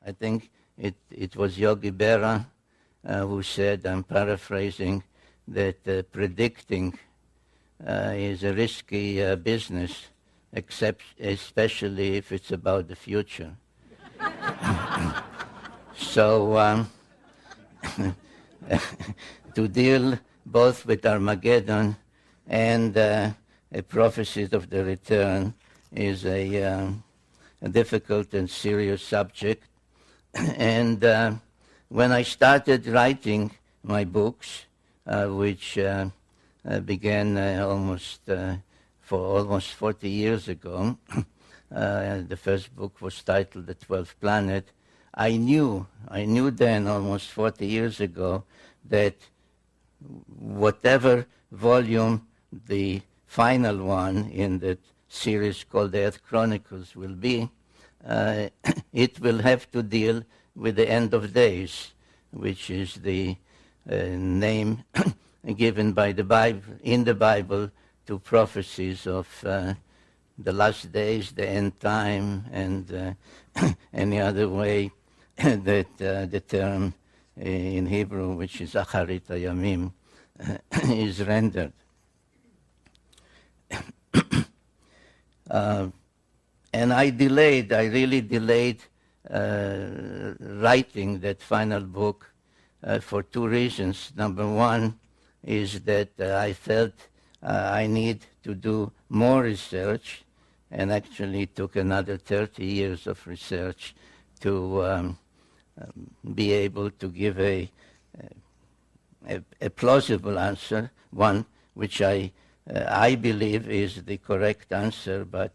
I think it was Yogi Berra who said, I'm paraphrasing, that predicting is a risky business, especially if it's about the future. So to deal both with Armageddon and a prophecy of the return is a difficult and serious subject. And when I started writing my books, which began almost 40 years ago, the first book was titled The 12th Planet. I knew then, almost 40 years ago, that whatever volume the final one in that series called the Earth Chronicles will be, it will have to deal with the end of days, which is the name given by the Bible, in the Bible, to prophecies of the last days, the end time, and any other way that the term in Hebrew, which is Acharit Hayamim, is rendered. And I really delayed writing that final book for two reasons. Number one is that I felt I need to do more research, and actually took another 30 years of research to be able to give a plausible answer, one which I believe is the correct answer, but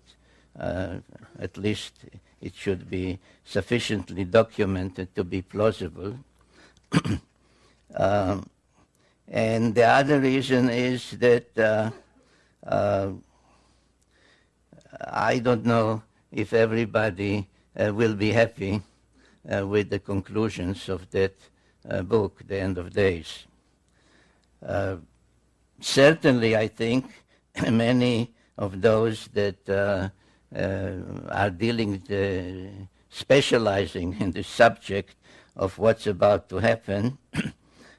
at least it should be sufficiently documented to be plausible. And the other reason is that I don't know if everybody will be happy with the conclusions of that book, The End of Days. Certainly, I think many of those that are specializing in the subject of what's about to happen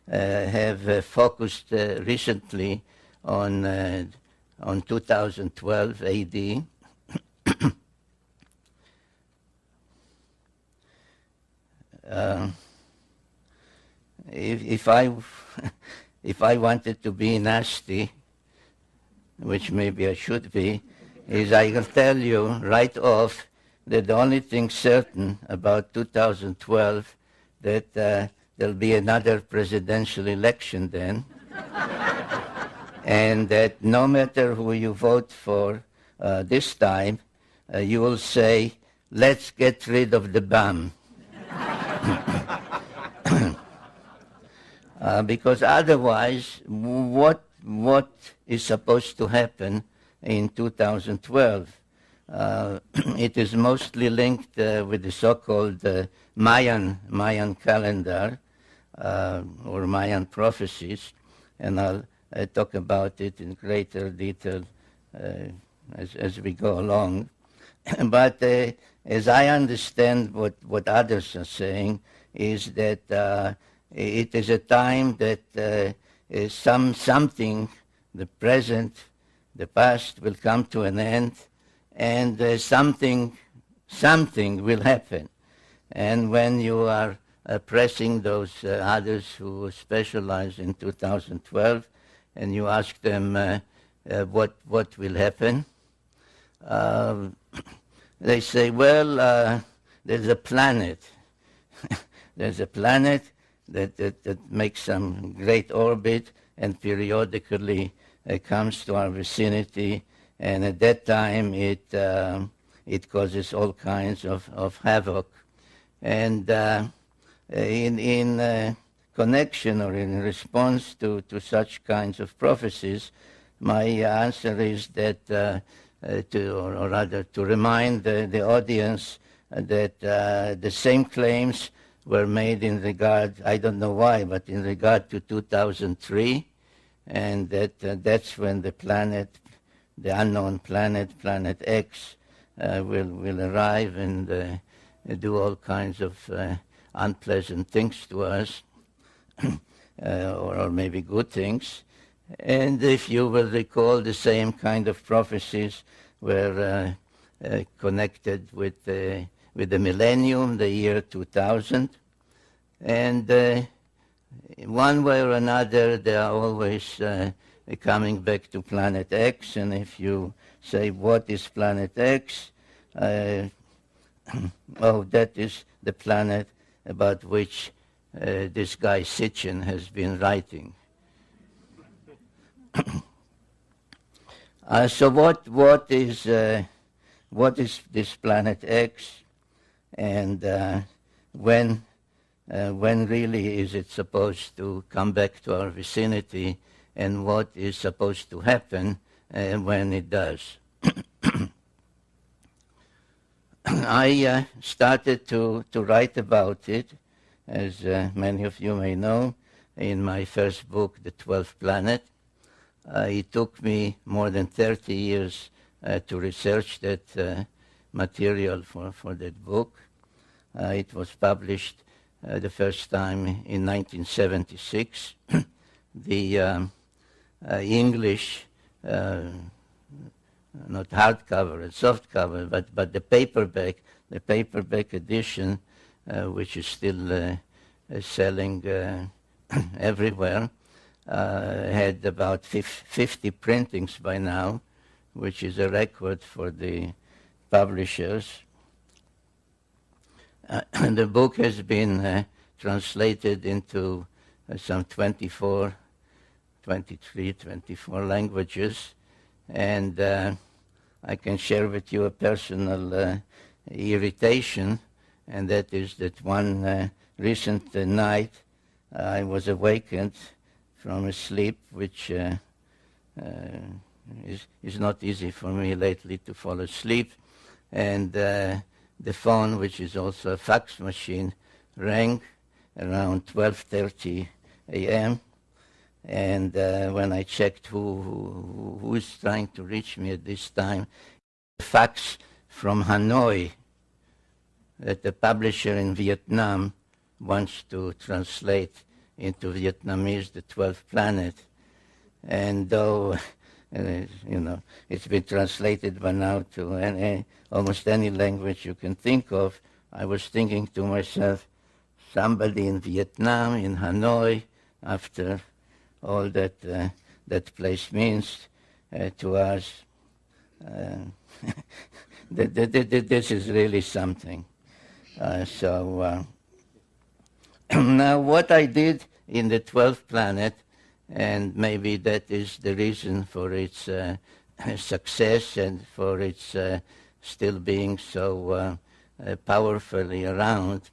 have focused recently on 2012 AD. If I wanted to be nasty, which maybe I should be, is I can tell you right off that the only thing certain about 2012 that there'll be another presidential election then, and that no matter who you vote for this time, you will say, let's get rid of the bomb. Because otherwise, what is supposed to happen in 2012? It is mostly linked with the so-called Mayan calendar or Mayan prophecies, and I'll talk about it in greater detail as we go along. But as I understand what others are saying, is that it is a time that something, the present, the past, will come to an end, and something will happen. And when you are pressing those others who specialize in 2012, and you ask them what will happen, they say, well, there's a planet. There's a planet that makes some great orbit and periodically comes to our vicinity, and at that time it causes all kinds of havoc. And in connection or in response to such kinds of prophecies, my answer is that to remind the audience that the same claims were made in regard, I don't know why, but in regard to 2003, and that's when the planet, the unknown planet, Planet X, will arrive, and do all kinds of unpleasant things to us, or maybe good things. And if you will recall, the same kind of prophecies were connected with the millennium, the year 2000. And one way or another, they are always coming back to Planet X. And if you say, what is Planet X? Oh, that is the planet about which this guy Sitchin has been writing. So what is this Planet X, and when really is it supposed to come back to our vicinity, and what is supposed to happen when it does? I started to write about it, as many of you may know, in my first book, The 12th Planet. It took me more than 30 years to research that material for that book. It was published the first time in 1976. The English, not hardcover and softcover, but the paperback edition, which is still selling everywhere, had about 50 printings by now, which is a record for the publishers. The book has been translated into some 24 languages, and I can share with you a personal irritation, and that is that one recent night I was awakened from a sleep which is not easy for me lately to fall asleep, and the phone, which is also a fax machine, rang around 12:30 a.m. And when I checked who is trying to reach me at this time, a fax from Hanoi that the publisher in Vietnam wants to translate into Vietnamese the 12th Planet. And though it's been translated by now to almost any language you can think of, I was thinking to myself, somebody in Vietnam, in Hanoi, after all that that place means to us, this is really something. So now what I did in the 12th Planet, and maybe that is the reason for its success and for its still being so powerfully around,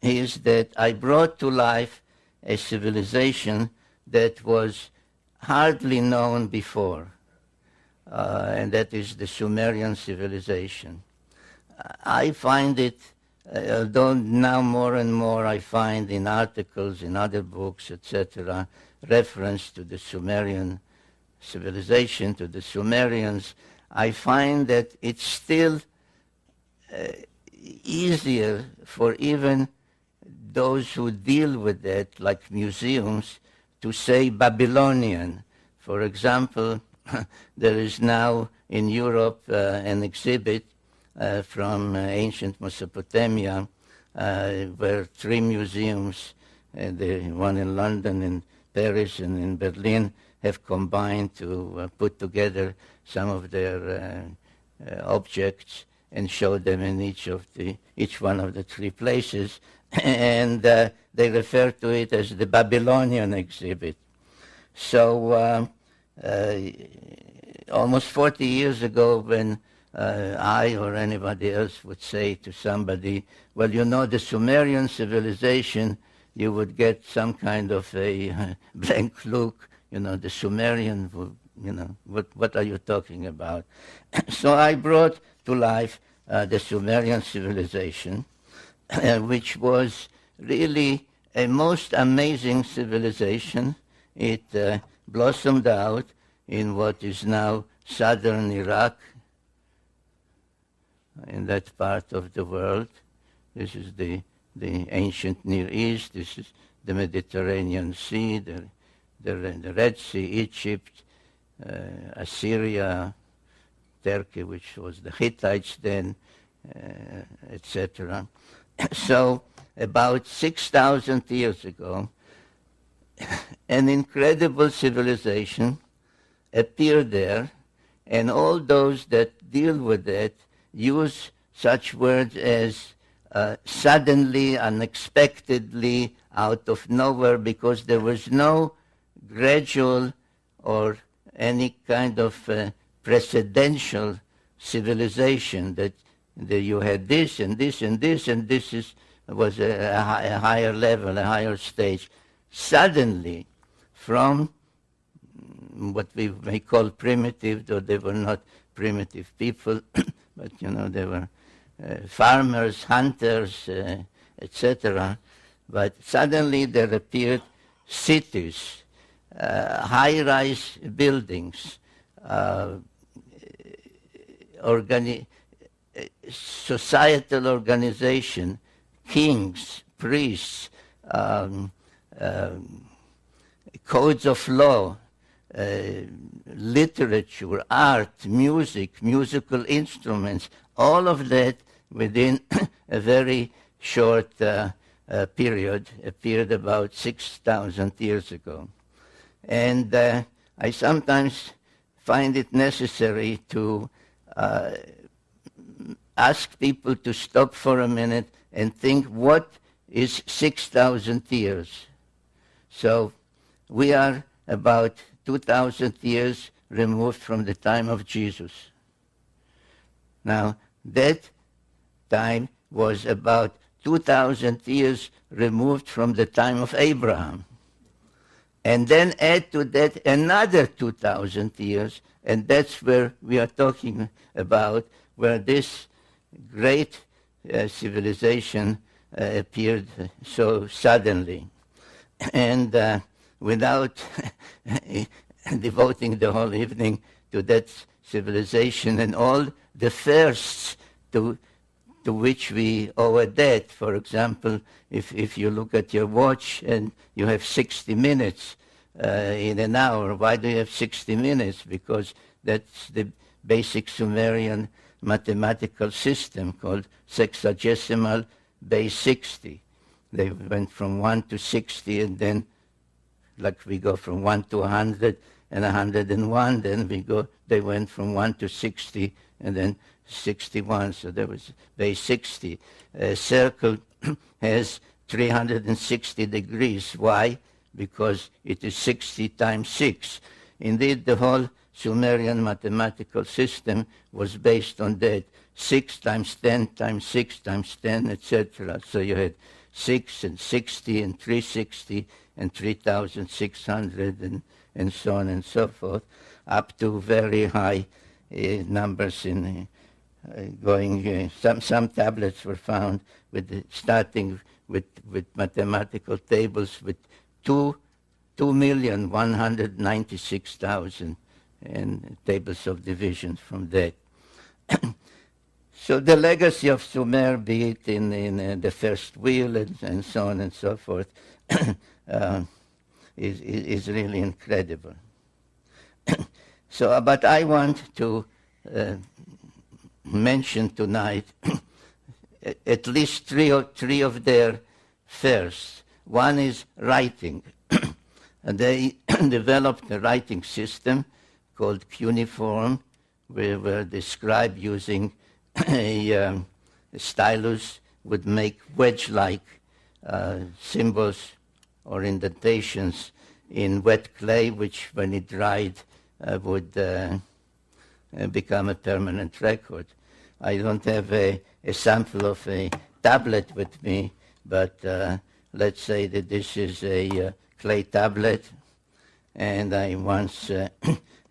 is that I brought to life a civilization that was hardly known before, and that is the Sumerian civilization. I find it, although now more and more I find in articles, in other books, etc., reference to the Sumerian civilization, to the Sumerians, I find that it's still easier for even those who deal with that, like museums, to say Babylonian. For example, there is now in Europe an exhibit from ancient Mesopotamia where 3 museums, the one in London, in Paris, and in Berlin, have combined to put together some of their objects and show them in each one of the 3 places. And they refer to it as the Babylonian exhibit. So almost 40 years ago, when I or anybody else would say to somebody, well, you know, the Sumerian civilization, you would get some kind of a blank look, the Sumerian, what are you talking about? So I brought to life the Sumerian civilization, which was really a most amazing civilization. It blossomed out in what is now southern Iraq, in that part of the world, This is the ancient Near East. This is the Mediterranean Sea, the Red Sea, Egypt, Assyria, Turkey, which was the Hittites then, etc. So about 6,000 years ago, an incredible civilization appeared there, and all those that deal with it use such words as suddenly, unexpectedly, out of nowhere, because there was no gradual or any kind of precedential civilization that you had this and this and this, and this was a higher level, a higher stage. Suddenly, from what we may call primitive, though they were not primitive people, but they were farmers, hunters, etc. But suddenly there appeared cities, high-rise buildings, societal organization, kings, priests, codes of law, literature, art, music, musical instruments, all of that within a very short period, appeared about 6,000 years ago. And I sometimes find it necessary to ask people to stop for a minute and think, what is 6,000 years? So we are about 2,000 years removed from the time of Jesus. Now, that time was about 2,000 years removed from the time of Abraham. And then add to that another 2,000 years, and that's where we are talking about, where this great civilization appeared so suddenly. And without devoting the whole evening to that civilization and all the firsts to which we owe a debt. For example, if you look at your watch and you have 60 minutes in an hour, why do you have 60 minutes? Because that's the basic Sumerian mathematical system called sexagesimal base 60. They went from 1 to 60, and then like we go from 1 to 100 and 101, then they went from 1 to 60 and then 61, so there was base 60. A circle has 360 degrees. Why? Because it is 60 times 6. Indeed, the whole Sumerian mathematical system was based on that. 6 times 10 times 6 times 10, etc. So you had 6 and 60 and 360 and 3,600 and so on and so forth, up to very high numbers in going. Some tablets were found starting with mathematical tables with 2,196,000 and tables of division from that. So the legacy of Sumer, be it in the first wheel and so on and so forth, is really incredible. So, but I want to mention tonight at least three of their firsts. One is writing. And they developed a writing system called cuneiform, where the scribe using a stylus would make wedge-like symbols or indentations in wet clay, which when it dried would become a permanent record. I don't have a sample of a tablet with me, but let's say that this is a clay tablet, and I once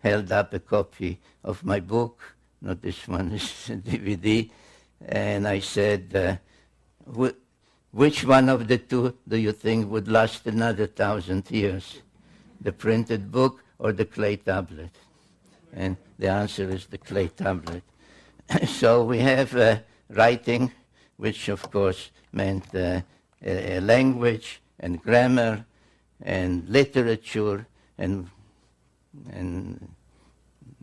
held up a copy of my book, not this one, this is a DVD, and I said, which one of the two do you think would last another 1,000 years? The printed book or the clay tablet? And the answer is the clay tablet. So we have writing, which of course meant a language and grammar and literature and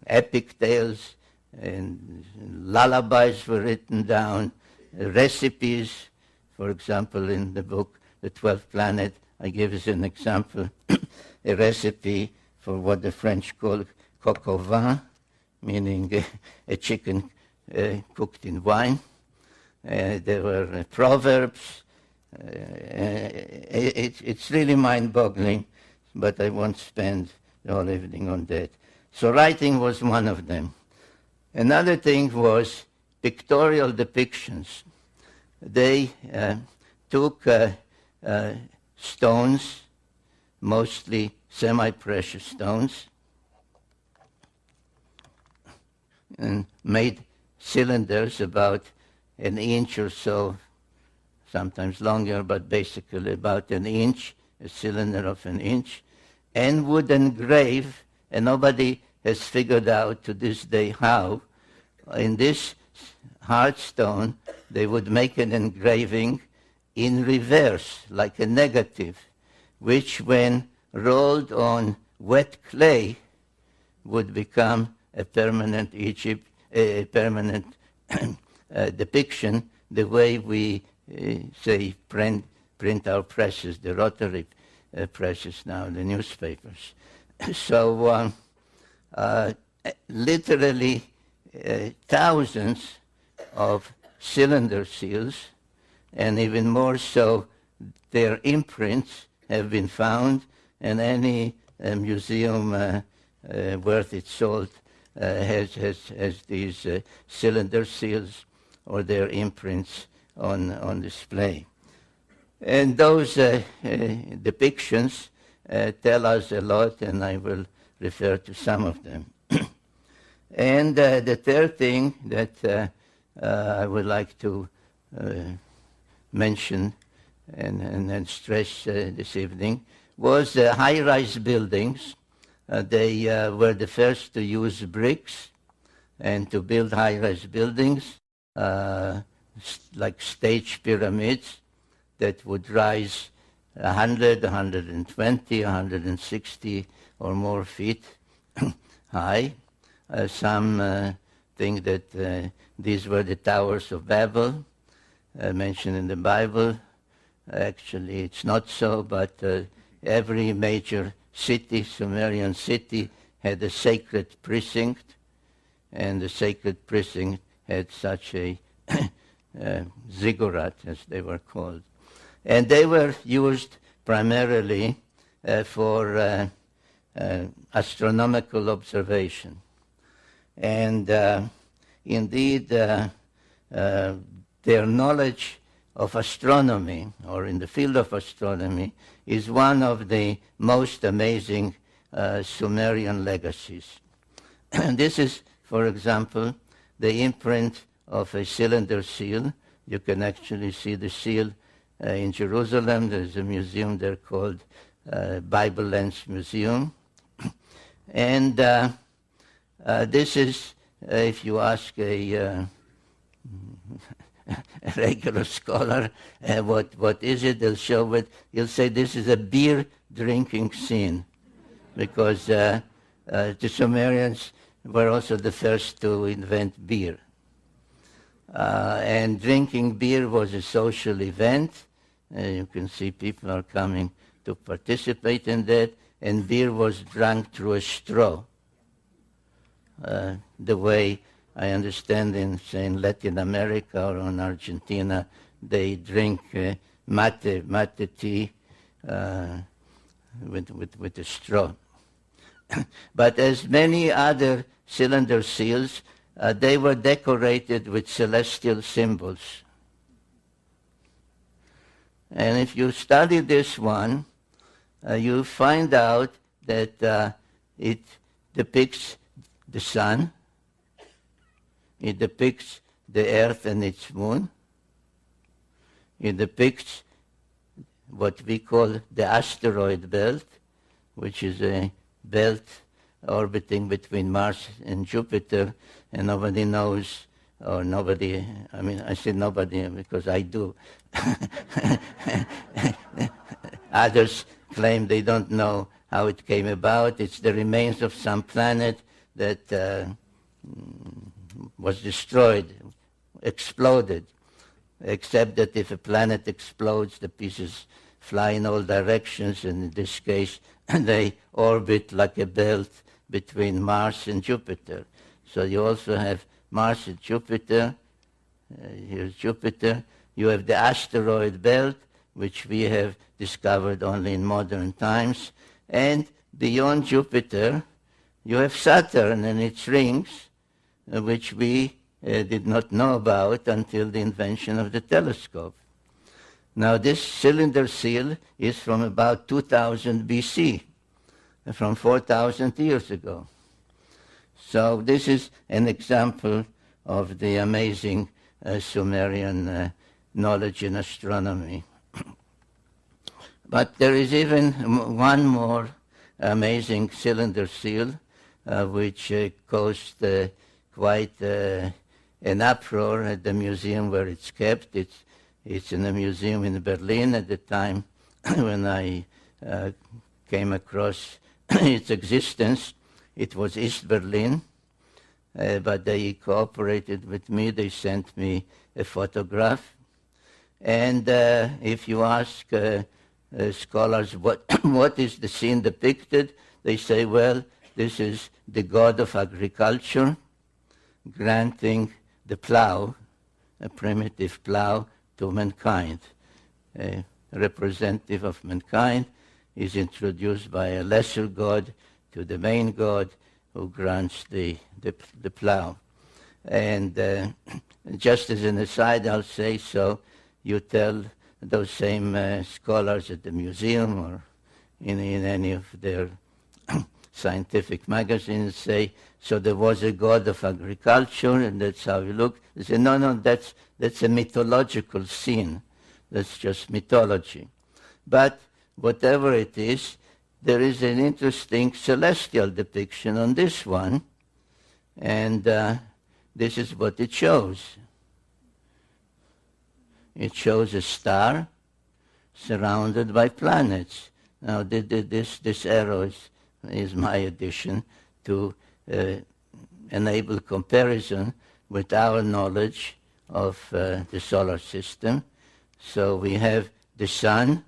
epic tales and lullabies were written down, recipes. For example, in the book, The 12th Planet, I give as an example a recipe for what the French call coq au vin, meaning a chicken cooked in wine. There were proverbs. It's really mind-boggling, but I won't spend the whole evening on that. So writing was one of them. Another thing was pictorial depictions. They took stones, mostly semi-precious stones, and made cylinders about an inch or so, sometimes longer, but basically about an inch, a cylinder of an inch, and would engrave, and nobody has figured out to this day how, in this hard stone, they would make an engraving in reverse, like a negative, which when rolled on wet clay would become a permanent depiction, the way we say print our presses, the rotary presses now, the newspapers. So literally thousands of cylinder seals, and even more so, their imprints have been found, and any museum worth its salt has these cylinder seals or their imprints on display. And those depictions tell us a lot, and I will refer to some of them. And the third thing that I would like to mention and stress this evening was high-rise buildings. They were the first to use bricks and to build high-rise buildings, like stage pyramids that would rise 100, 120, 160 or more feet high. Some think that these were the towers of Babel, mentioned in the Bible. Actually, it's not so, but every major city, Sumerian city, had a sacred precinct, and the sacred precinct had such a ziggurat, as they were called. And they were used primarily for astronomical observation. And indeed, their knowledge of astronomy, or in the field of astronomy, is one of the most amazing Sumerian legacies. And this is, for example, the imprint of a cylinder seal. You can actually see the seal in Jerusalem. There's a museum there called Bible Lens Museum. And this is, if you ask a regular scholar, what is it? They'll show it. He'll say this is a beer drinking scene, because the Sumerians were also the first to invent beer. And drinking beer was a social event. You can see people are coming to participate in that, and beer was drunk through a straw. The way I understand in, say, in Latin America or in Argentina, they drink mate tea with a straw. But as many other cylinder seals, they were decorated with celestial symbols. And if you study this one, you find out that it depicts the sun, it depicts the earth and its moon, it depicts what we call the asteroid belt, which is a belt orbiting between Mars and Jupiter, and nobody knows or nobody, I mean, I say nobody because I do. Others claim they don't know how it came about. It's the remains of some planet that was destroyed, exploded, except that if a planet explodes, the pieces fly in all directions, and in this case, they orbit like a belt between Mars and Jupiter. So you also have Mars and Jupiter. Here's Jupiter. You have the asteroid belt, which we have discovered only in modern times. And beyond Jupiter, you have Saturn and its rings, which we did not know about until the invention of the telescope. Now, this cylinder seal is from about 2000 BC, from 4,000 years ago. So this is an example of the amazing Sumerian knowledge in astronomy. But there is even one more amazing cylinder seal, which caused quite an uproar at the museum where it's kept. It's in a museum in Berlin at the time when I came across its existence. It was East Berlin, but they cooperated with me. They sent me a photograph. And if you ask scholars what is the scene depicted, they say, well, this is the god of agriculture granting the plow, a primitive plow, to mankind. A representative of mankind is introduced by a lesser god to the main god who grants the plow. And just as an aside, I'll say, so you tell those same scholars at the museum or in any of their scientific magazines, say, so there was a god of agriculture and that's how you look. They say, no, that's a mythological scene. That's just mythology. But whatever it is, there is an interesting celestial depiction on this one, and this is what it shows. It shows a star surrounded by planets. Now, this arrow is my addition to enable comparison with our knowledge of the solar system. So we have the sun,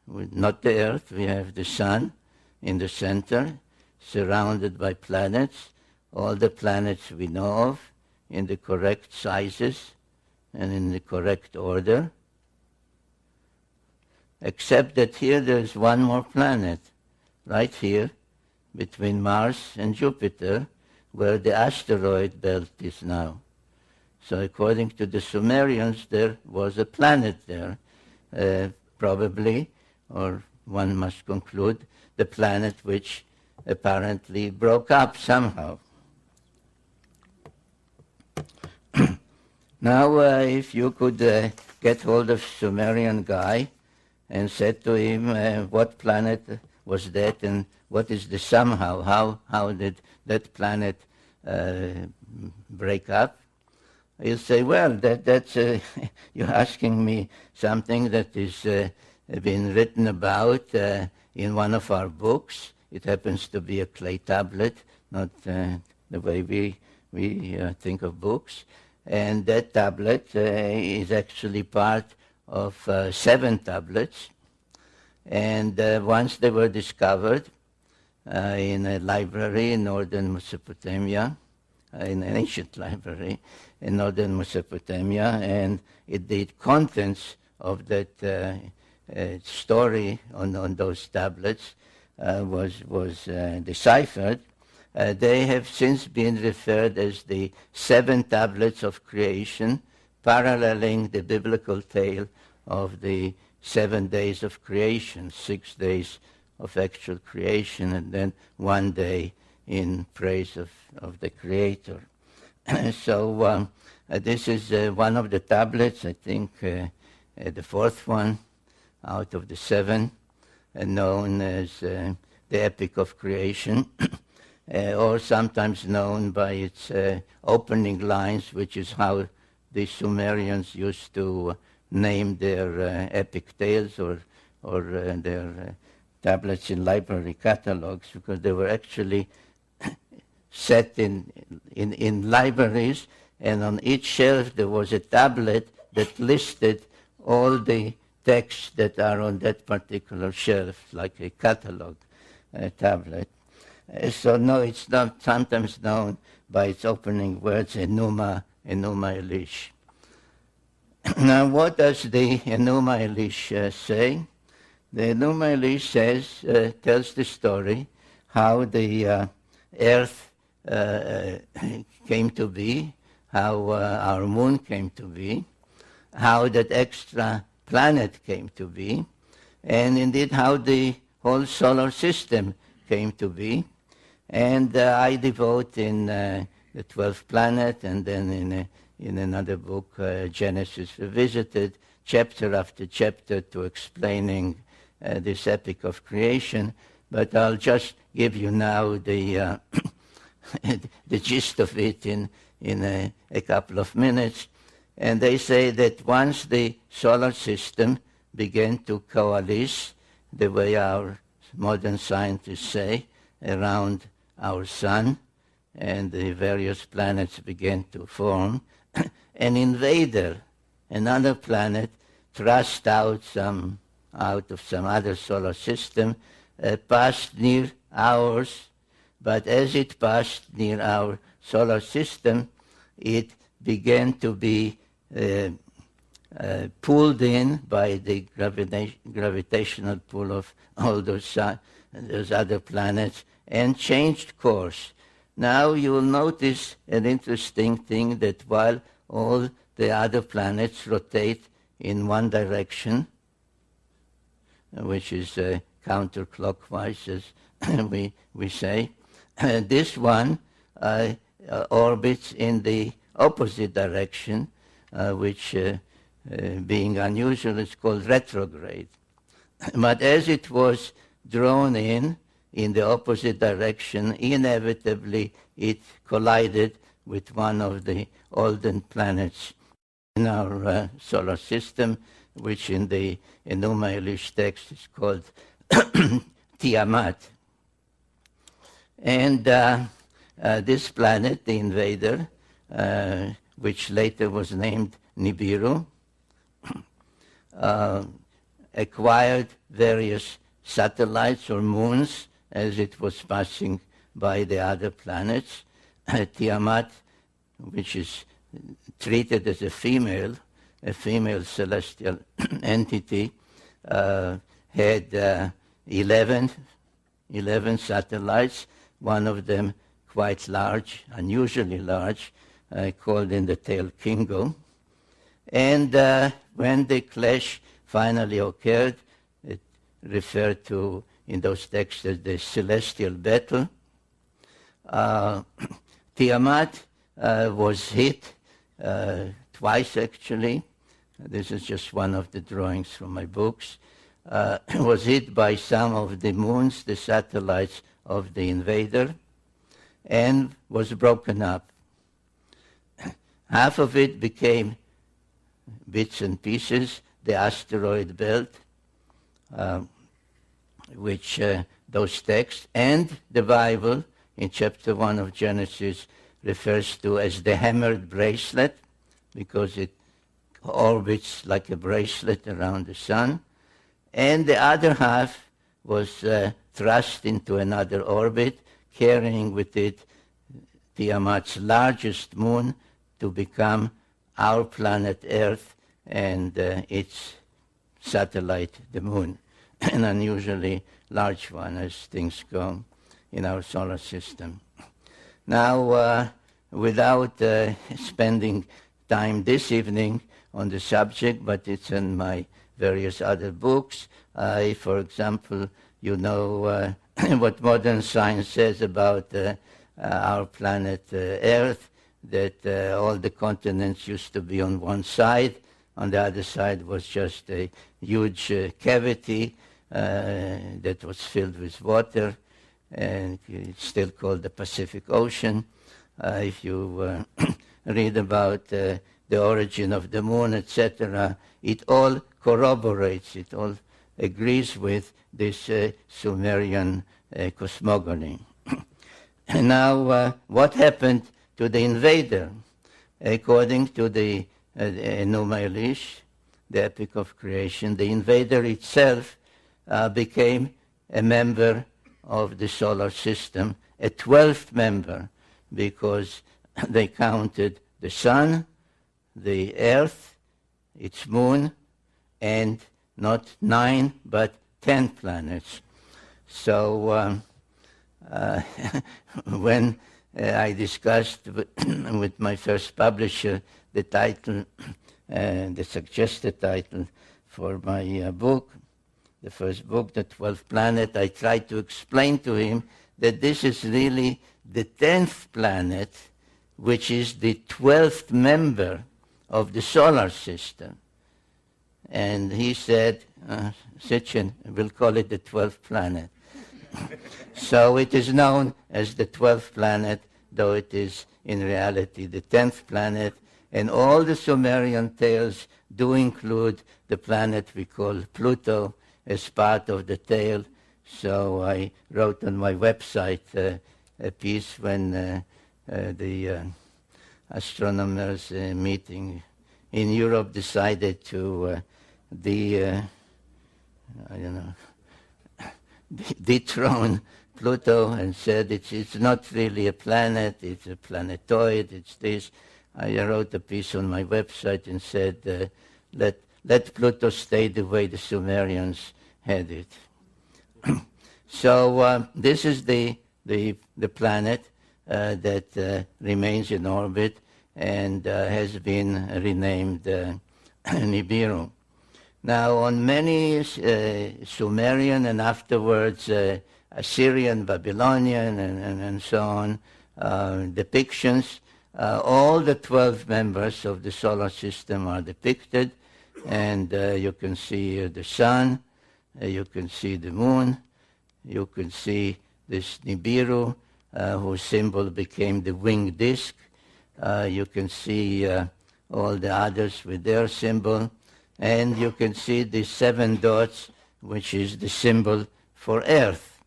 not the earth, we have the sun in the center, surrounded by planets, all the planets we know of, in the correct sizes and in the correct order, except that here there's one more planet, right here, between Mars and Jupiter, where the asteroid belt is now. So according to the Sumerians, there was a planet there, probably, or one must conclude, the planet which apparently broke up somehow. Now, if you could get hold of Sumerian guy and said to him, what planet was that and what is the somehow, how did that planet break up? He'll say, well, that's you're asking me something that is been written about in one of our books. It happens to be a clay tablet, not the way we think of books. And that tablet is actually part of 7 tablets. And once they were discovered in a library in northern Mesopotamia, in an ancient library in northern Mesopotamia, and the contents of that story on those tablets was deciphered. They have since been referred as the 7 tablets of creation, paralleling the biblical tale of the 7 days of creation, 6 days of actual creation, and then 1 day in praise of the Creator. So this is one of the tablets, I think the 4th one out of the 7, known as the Epic of Creation. or sometimes known by its opening lines, which is how the Sumerians used to name their epic tales or their tablets in library catalogs, because they were actually set in libraries, and on each shelf there was a tablet that listed all the texts that are on that particular shelf, like a catalog tablet. So no, it's not sometimes known by its opening words, Enuma Elish. Now, what does the Enuma Elish say? The Enuma Elish tells the story how the Earth came to be, how our moon came to be, how that extra planet came to be, and indeed how the whole solar system came to be. And I devote in the 12th planet, and then in another book, Genesis Revisited, chapter after chapter to explaining this epic of creation. But I'll just give you now the the gist of it in a couple of minutes. And they say that once the solar system began to coalesce, the way our modern scientists say, around our sun, and the various planets began to form, an invader, another planet, thrust out of some other solar system, passed near ours, but as it passed near our solar system, it began to be pulled in by the gravitational pull of all those other planets, and changed course. Now you will notice an interesting thing, that while all the other planets rotate in one direction, which is counterclockwise, as we say, this one orbits in the opposite direction, which, being unusual, is called retrograde. But as it was drawn in the opposite direction, inevitably it collided with one of the olden planets in our solar system, which in the Enuma Elish text is called Tiamat. And this planet, the invader, which later was named Nibiru, acquired various satellites or moons as it was passing by the other planets. Tiamat, which is treated as a female celestial entity, had 11 satellites, one of them quite large, unusually large, called in the tale Kingo. And when the clash finally occurred, it referred to in those texts as the celestial battle. Tiamat was hit twice, actually. This is just one of the drawings from my books. Was hit by some of the moons, the satellites of the invader, and was broken up. Half of it became bits and pieces, the asteroid belt, which those texts and the Bible in chapter 1 of Genesis refers to as the hammered bracelet, because it orbits like a bracelet around the sun. And the other half was thrust into another orbit, carrying with it Tiamat's largest moon to become our planet Earth and its satellite, the moon, an unusually large one as things go in our solar system. Now, without spending time this evening on the subject, but it's in my various other books. For example, you know what modern science says about our planet Earth, that all the continents used to be on one side. On the other side was just a huge cavity that was filled with water. and it's still called the Pacific Ocean. If you read about the origin of the moon, etc., it all corroborates, it all agrees with this Sumerian cosmogony. And now, what happened to the invader? According to the Enuma Elish, the Epic of Creation, the invader itself became a member of the solar system, a 12th member, because they counted the sun, the earth, its moon, and not 9 but 10 planets. So when I discussed with my first publisher the title, the suggested title for my book, the first book, The 12th Planet, I tried to explain to him that this is really the 10th planet, which is the 12th member of the solar system. And he said, Sitchin, we'll call it the 12th planet. So it is known as the 12th planet, though it is in reality the 10th planet. And all the Sumerian tales do include the planet we call Pluto as part of the tale. So I wrote on my website a piece when the astronomers meeting in Europe decided to dethrone Pluto and said it's not really a planet, it's a planetoid, it's this. I wrote a piece on my website and said, let Pluto stay the way the Sumerians had it. So this is the planet that remains in orbit and has been renamed Nibiru. Now, on many Sumerian and afterwards Assyrian, Babylonian, and so on depictions, all the 12 members of the solar system are depicted, and you can see the sun, you can see the moon, you can see this Nibiru, whose symbol became the winged disk. You can see all the others with their symbol, and you can see the 7 dots, which is the symbol for Earth.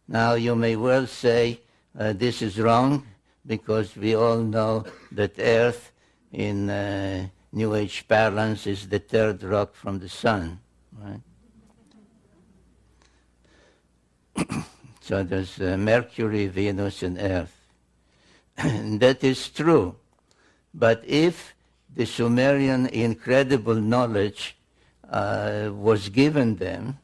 Now, you may well say this is wrong, because we all know that Earth in New Age parlance is the 3rd rock from the sun, right? So there's Mercury, Venus, and Earth. And that is true. But if the Sumerian incredible knowledge was given them,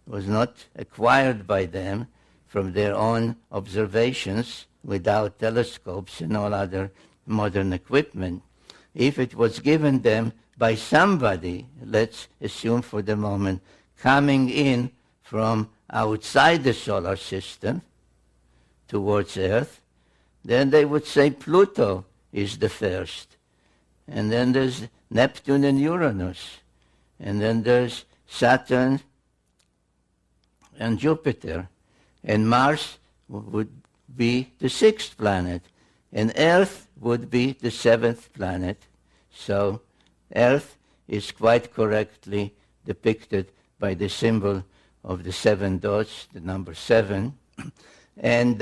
was not acquired by them from their own observations without telescopes and all other modern equipment, if it was given them by somebody, let's assume for the moment, coming in from outside the solar system towards Earth, then they would say Pluto is the first. And then there's Neptune and Uranus. And then there's Saturn and Jupiter. And Mars would be the 6th planet. And Earth would be the 7th planet. So Earth is quite correctly depicted by the symbol of the 7 dots, the number 7. And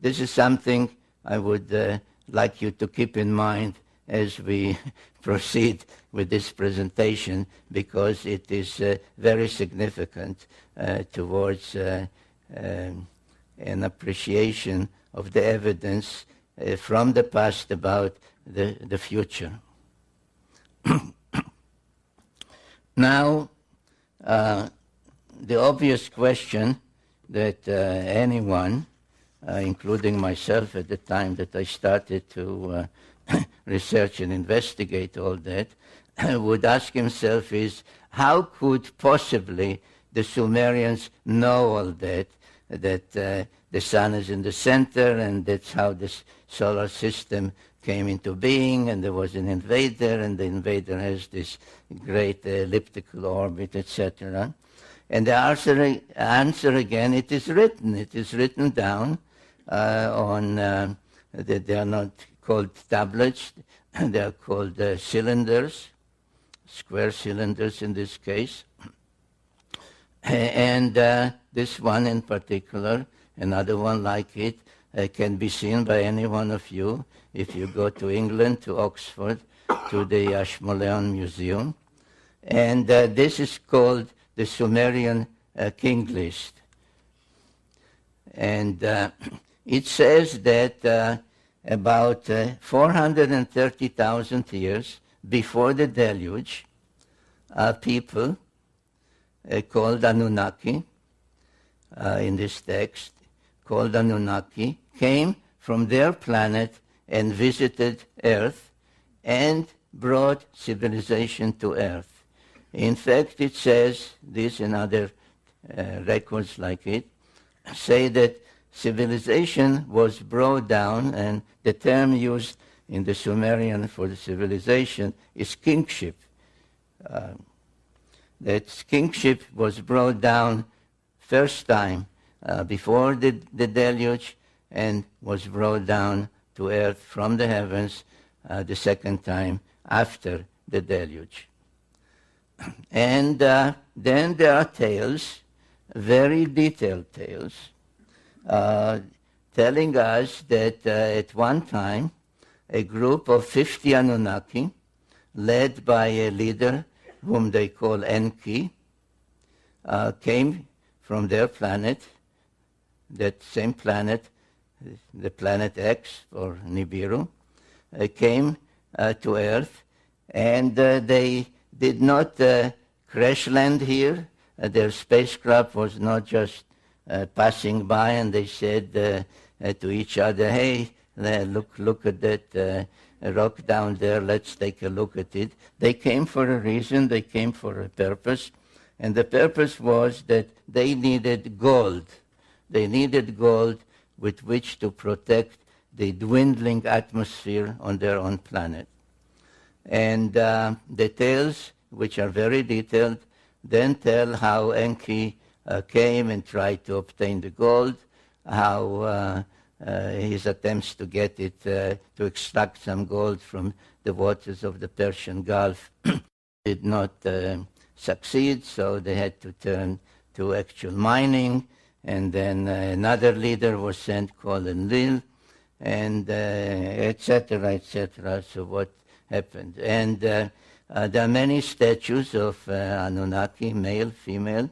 this is something I would like you to keep in mind as we proceed with this presentation, because it is very significant towards an appreciation of the evidence from the past about the future. Now, the obvious question that anyone, including myself at the time that I started to research and investigate all that, would ask himself is, how could possibly the Sumerians know all that, that the sun is in the center, and that's how this solar system came into being, and there was an invader, and the invader has this great elliptical orbit, etc. And the answer again, it is written. It is written down on, they are not called tablets, they are called cylinders, square cylinders in this case. And this one in particular, another one like it, can be seen by any one of you if you go to England, to Oxford, to the Ashmolean Museum. And this is called the Sumerian King List. And it says that about 430,000 years before the deluge, people called Anunnaki, in this text, called Anunnaki, came from their planet and visited Earth and brought civilization to Earth. In fact, it says, this and other records like it, say that civilization was brought down, and the term used in the Sumerian for the civilization is kingship. That kingship was brought down first time before the deluge and was brought down to earth from the heavens the second time after the deluge. And then there are tales, very detailed tales, telling us that at one time a group of 50 Anunnaki, led by a leader whom they call Enki, came from their planet, that same planet, the planet X or Nibiru, came to Earth, and they did not crash land here. Their spacecraft was not just passing by, and they said to each other, "Hey, look at that rock down there, let's take a look at it." They came for a reason, they came for a purpose, and the purpose was that they needed gold. They needed gold with which to protect the dwindling atmosphere on their own planet. And the tales, which are very detailed, then tell how Enki came and tried to obtain the gold, how his attempts to get it, to extract some gold from the waters of the Persian Gulf did not succeed, so they had to turn to actual mining, and then another leader was sent called Enlil, and etc., etc. So what happened? And there are many statues of Anunnaki, male, female,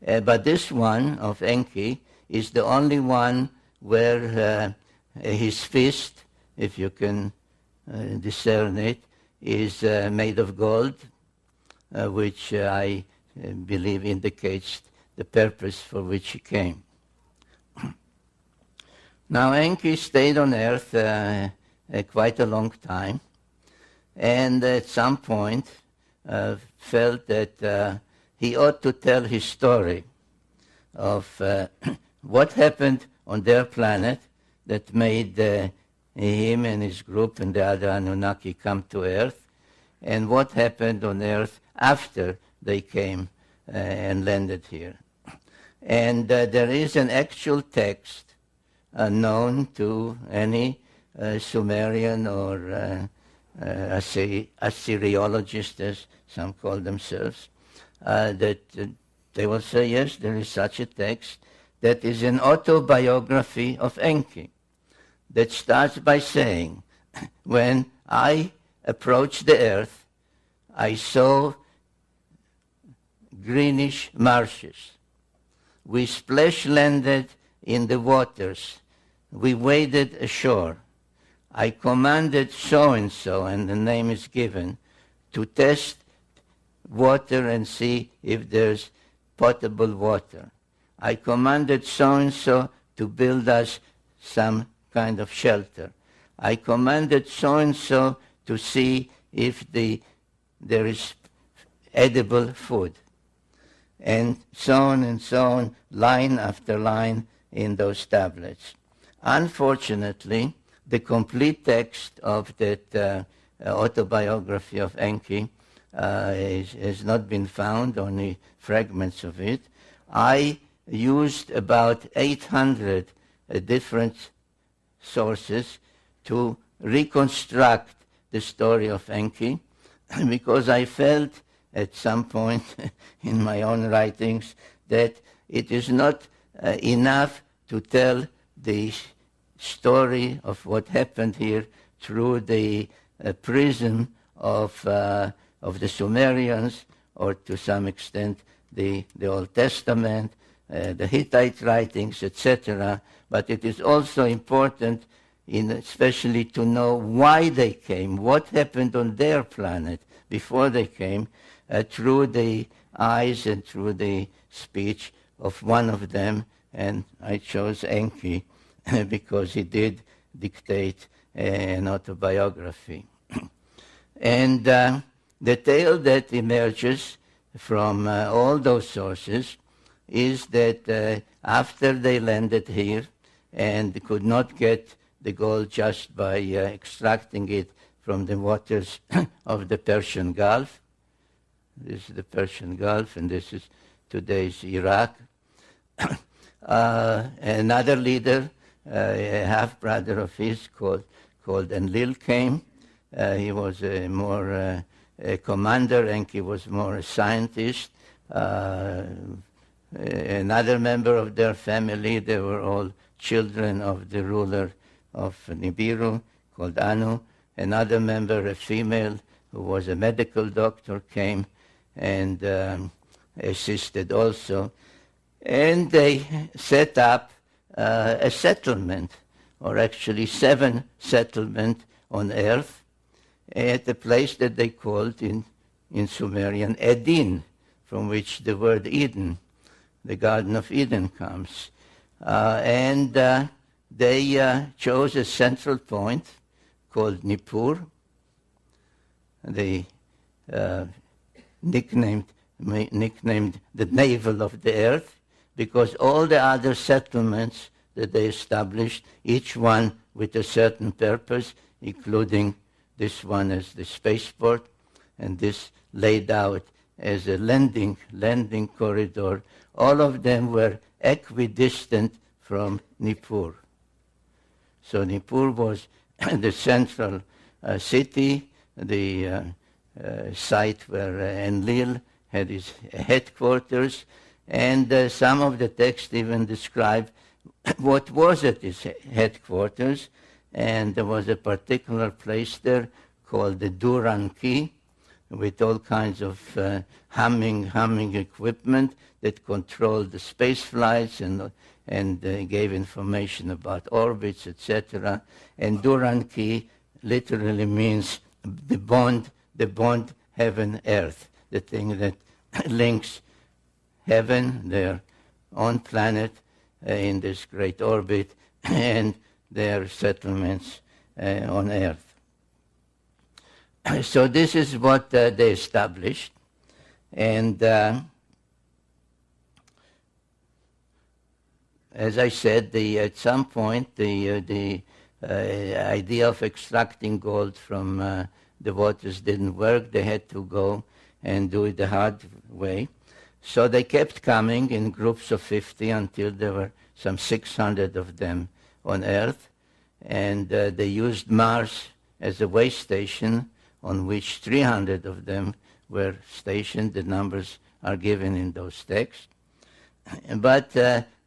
but this one of Enki is the only one where his fist, if you can discern it, is made of gold, which I believe indicates the purpose for which he came. Now Enki stayed on Earth quite a long time, and at some point felt that he ought to tell his story of what happened on their planet that made him and his group and the other Anunnaki come to Earth, and what happened on Earth after they came and landed here. And there is an actual text known to any Sumerian or Assyriologist, as some call themselves, that they will say, yes, there is such a text that is an autobiography of Enki that starts by saying, "When I approached the earth, I saw greenish marshes. We splash-landed in the waters. We waded ashore. I commanded so-and-so," and the name is given, "to test water and see if there's potable water. I commanded so-and-so to build us some kind of shelter. I commanded so-and-so to see if there is edible food." And so on, line after line in those tablets. Unfortunately, the complete text of that autobiography of Enki has not been found, only fragments of it. I used about 800 different sources to reconstruct the story of Enki, because I felt at some point in my own writings that it is not enough to tell the story of what happened here through the prism of the Sumerians, or to some extent the Old Testament, the Hittite writings, etc. But it is also important, especially to know why they came, what happened on their planet before they came, through the eyes and through the speech of one of them. And I chose Enki because he did dictate an autobiography. And the tale that emerges from all those sources is that after they landed here and could not get the gold just by extracting it from the waters of the Persian Gulf. This is the Persian Gulf, and this is today's Iraq. Another leader, a half-brother of his called Enlil, came. He was more a commander, and he was more a scientist. Another member of their family, they were all children of the ruler of Nibiru, called Anu. Another member, a female, who was a medical doctor, came and assisted also. And they set up a settlement, or actually 7 settlements on earth, at a place that they called in Sumerian Edin, from which the word Eden, the Garden of Eden, comes. And they chose a central point called Nippur. They nicknamed the navel of the earth, because all the other settlements that they established, each one with a certain purpose, including this one as the spaceport, and this laid out as a landing corridor. All of them were equidistant from Nippur. So Nippur was the central city, the site where Enlil had his headquarters, and some of the texts even describe what was at his headquarters, and there was a particular place there called the Duranki, with all kinds of humming equipment that controlled the space flights and gave information about orbits, etc. And Duranki literally means the bond heaven-earth, the thing that links heaven, their own planet in this great orbit, and their settlements on earth. So this is what they established. And as I said, at some point the idea of extracting gold from the waters didn't work. They had to go and do it the hard way. So they kept coming in groups of 50 until there were some 600 of them on Earth. And they used Mars as a way station, on which 300 of them were stationed. The numbers are given in those texts. But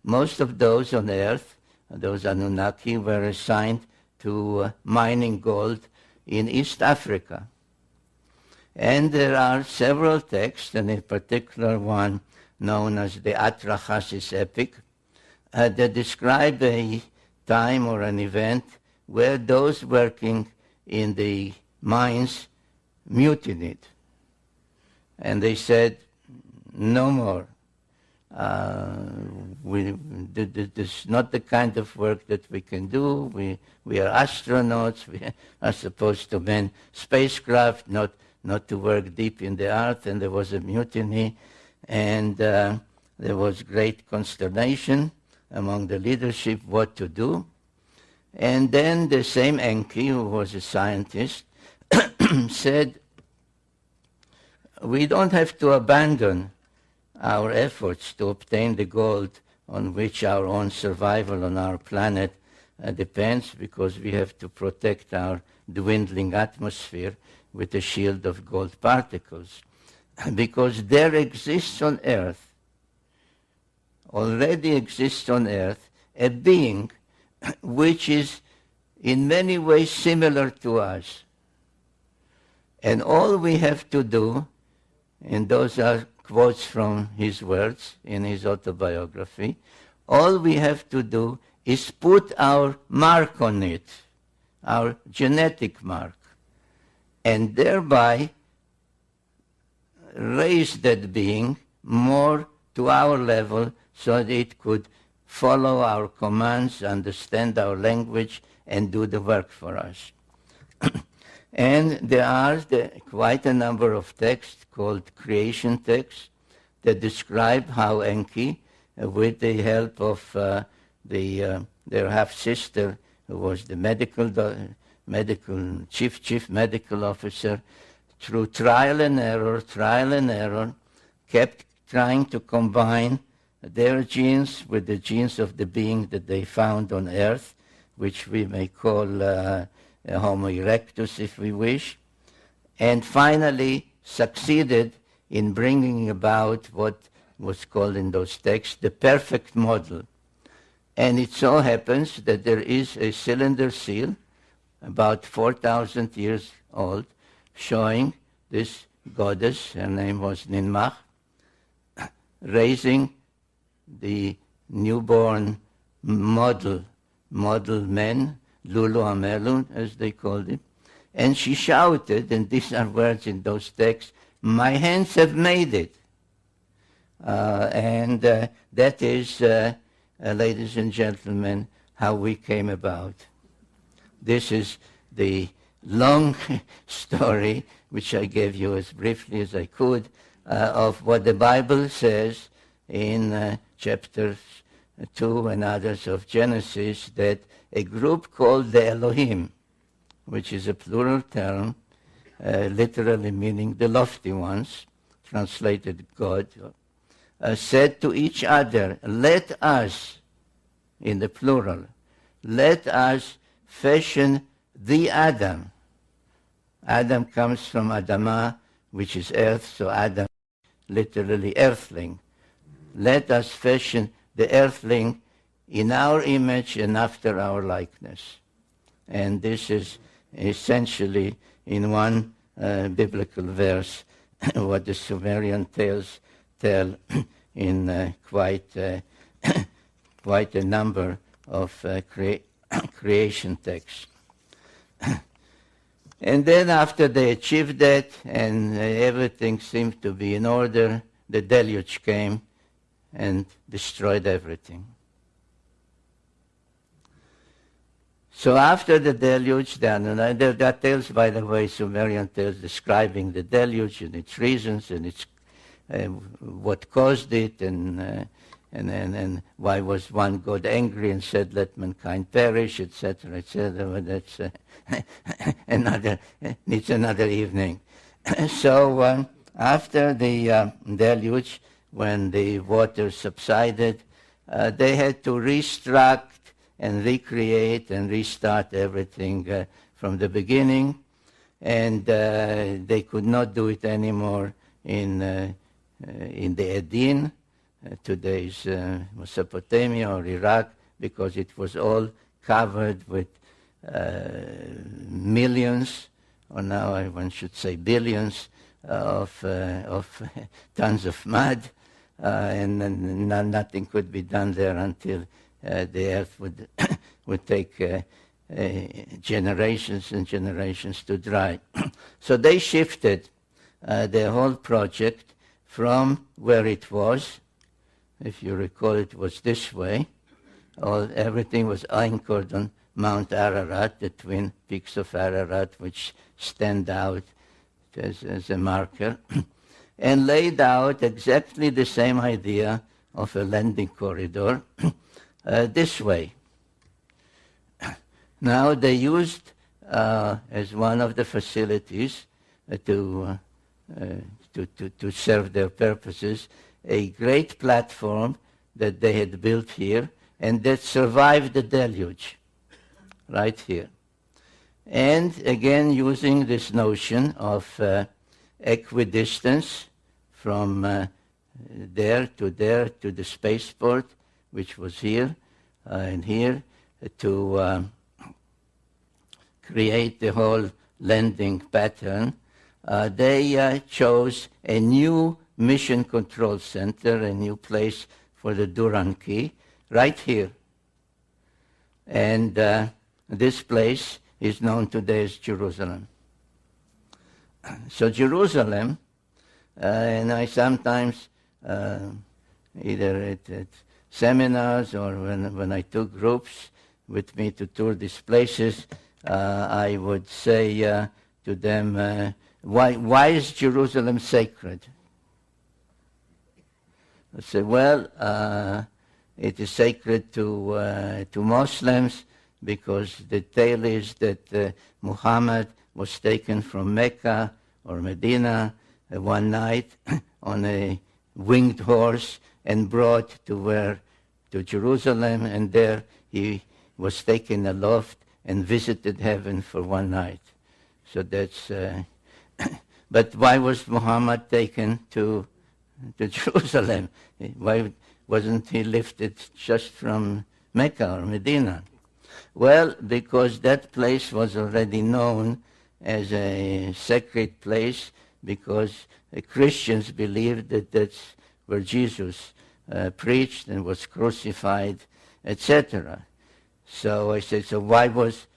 most of those on Earth, those Anunnaki, were assigned to mining gold in East Africa. And there are several texts, and in particular one known as the Atrahasis epic, that describe a time or an event where those working in the mines mutinied. And they said, no more. This is not the kind of work that we can do. We are astronauts. We are supposed to man spacecraft, not to work deep in the earth. And there was a mutiny, and there was great consternation among the leadership what to do. And then the same Enki, who was a scientist, said, we don't have to abandon our efforts to obtain the gold on which our own survival on our planet depends, because we have to protect our dwindling atmosphere with a shield of gold particles. Because there exists on Earth, already exists on Earth, a being which is in many ways similar to us. And all we have to do, and those are quotes from his words in his autobiography, all we have to do is put our mark on it, our genetic mark, and thereby raise that being more to our level so that it could follow our commands, understand our language, and do the work for us. And there are quite a number of texts called creation texts that describe how Enki, with the help of their half-sister, who was the chief medical officer, through trial and error, kept trying to combine their genes with the genes of the being that they found on Earth, which we may call Homo erectus, if we wish, and finally succeeded in bringing about what was called in those texts the perfect model. And it so happens that there is a cylinder seal, about 4,000 years old, showing this goddess, her name was Ninmah, raising the newborn model men, Lulu Amelun, as they called him, and she shouted, and these are words in those texts, "My hands have made it." And that is, ladies and gentlemen, how we came about. This is the long story, which I gave you as briefly as I could, of what the Bible says in chapters 2 and others of Genesis, that a group called the Elohim, which is a plural term, literally meaning the lofty ones, translated God, said to each other, "Let us," in the plural, "let us fashion the Adam." Adam comes from Adamah, which is earth, so Adam, literally earthling. "Let us fashion the earthling in our image and after our likeness." And this is essentially, in one biblical verse, what the Sumerian tales tell in quite a number of creation texts. And then after they achieved that and everything seemed to be in order, the deluge came and destroyed everything. So after the deluge, there are tales, by the way, Sumerian tales describing the deluge and its reasons and its what caused it, and why was one God angry and said, "Let mankind perish," etc., etc. But that's it's another evening. So after the deluge, when the water subsided, they had to restruct and recreate and restart everything from the beginning, and they could not do it anymore in the Edin, today's Mesopotamia or Iraq, because it was all covered with millions, or now one should say billions, of tons of mud, and nothing could be done there until the earth would take generations and generations to dry. So they shifted the whole project from where it was. If you recall, it was this way. Everything was anchored on Mount Ararat, the twin peaks of Ararat, which stand out as a marker, and laid out exactly the same idea of a landing corridor this way. Now they used as one of the facilities to to serve their purposes, a great platform that they had built here and that survived the deluge, right here. And again, using this notion of equidistance from there to the spaceport, which was here and here, to create the whole landing pattern, they chose a new mission control center, a new place for the Duran key, right here. And this place is known today as Jerusalem. So Jerusalem, and I sometimes, either at seminars or when I took groups with me to tour these places, I would say to them, why is Jerusalem sacred? I say, well, it is sacred to Muslims because the tale is that Muhammad was taken from Mecca or Medina one night on a winged horse and brought to Jerusalem, and there he was taken aloft and visited heaven for one night. So that's. But why was Muhammad taken to Jerusalem? Why wasn't he lifted just from Mecca or Medina? Well, because that place was already known as a sacred place, because the Christians believed that that's where Jesus preached and was crucified, etc. So I said, so why was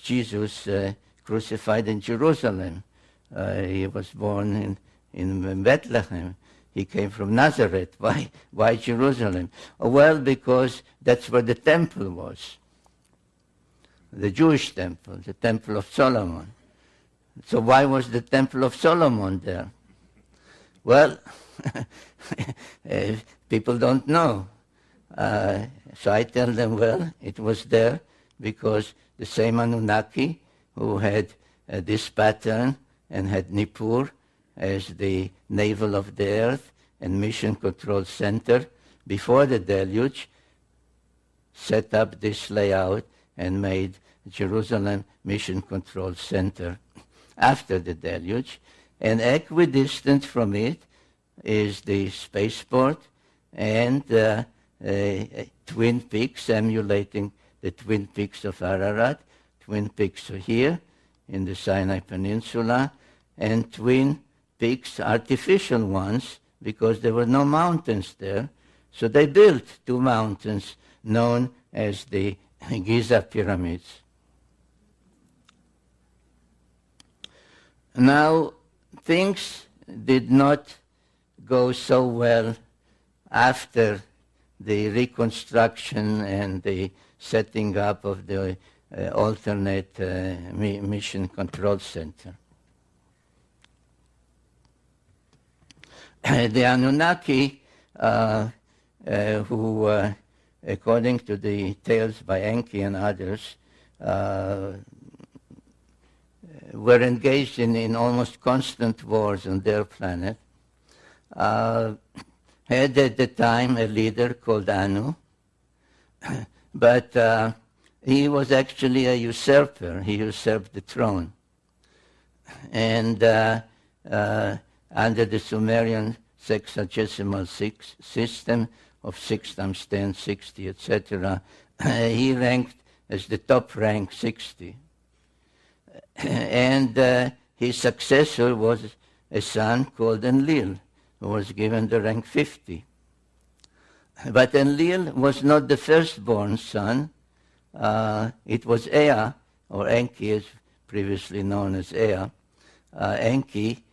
Jesus crucified in Jerusalem? He was born in Bethlehem. He came from Nazareth. Why Jerusalem? Well, because that's where the temple was. The Jewish temple, the Temple of Solomon. So why was the Temple of Solomon there? Well, people don't know. So I tell them, well, it was there because the same Anunnaki who had this pattern and had Nippur as the navel of the earth and mission control center before the deluge, set up this layout and made Jerusalem mission control center after the deluge. And equidistant from it is the spaceport and twin peaks emulating the twin peaks of Ararat. Twin peaks are here in the Sinai Peninsula, and twin peaks, artificial ones, because there were no mountains there. So they built two mountains known as the Giza pyramids. Now, things did not go so well after the reconstruction and the setting up of the alternate mission control center. The Anunnaki, who, according to the tales by Enki and others, were engaged in almost constant wars on their planet, had at the time a leader called Anu, but he was actually a usurper. He usurped the throne. And under the Sumerian sexagesimal system of 6 times 10, 60, etc., he ranked as the top rank 60. And his successor was a son called Enlil, who was given the rank 50. But Enlil was not the firstborn son. It was Ea, or Enki, as previously known as Ea, Enki,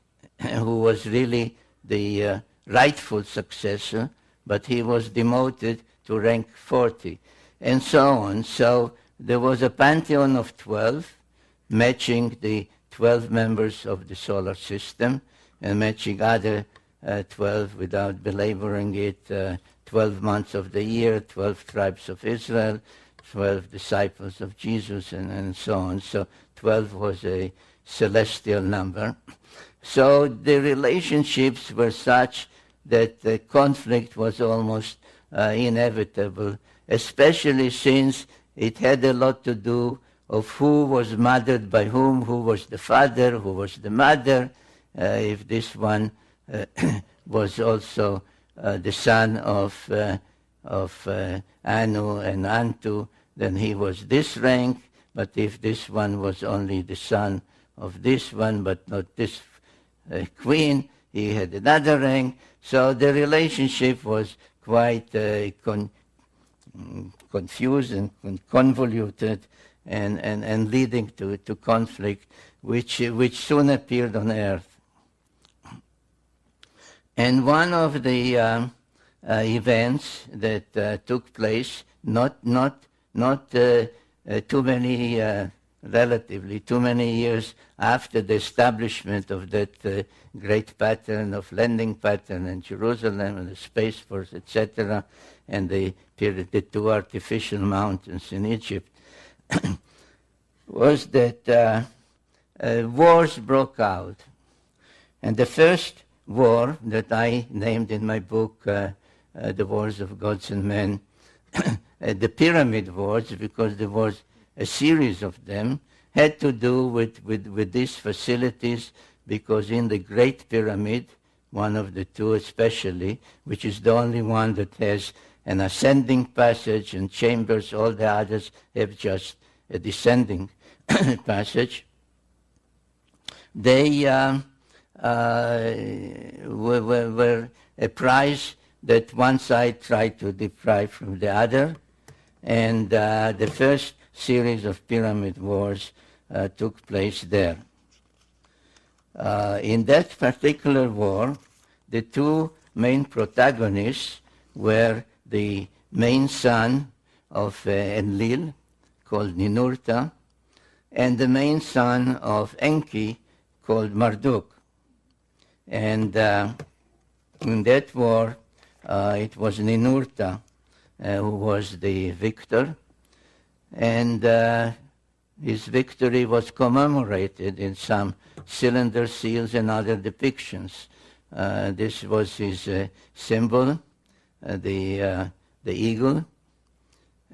who was really the rightful successor, but he was demoted to rank 40, and so on. So there was a pantheon of 12, matching the 12 members of the solar system, and matching other 12, without belaboring it, 12 months of the year, 12 tribes of Israel, 12 disciples of Jesus, and so on. So 12 was a celestial number. So the relationships were such that the conflict was almost inevitable, especially since it had a lot to do of who was mothered by whom, who was the father, who was the mother. If this one was also the son of Anu and Antu, then he was this rank. But if this one was only the son of this one, but not this queen, he had another rank. So the relationship was quite confused and convoluted, and leading to conflict, which soon appeared on Earth. And one of the events that took place, relatively too many years after the establishment of that great pattern of landing pattern in Jerusalem and the Space Force, etc., and the 2 artificial mountains in Egypt, was that wars broke out. And the first war that I named in my book, The Wars of Gods and Men, the Pyramid Wars, because there was a series of them, had to do with these facilities, because in the Great Pyramid, one of the two especially, which is the only one that has an ascending passage and chambers, all the others have just a descending passage, they were a prize that one side tried to deprive from the other, and the first series of pyramid wars took place there. In that particular war, the two main protagonists were the main son of Enlil, called Ninurta, and the main son of Enki, called Marduk. And in that war, it was Ninurta who was the victor, and his victory was commemorated in some cylinder seals and other depictions. This was his symbol, the eagle,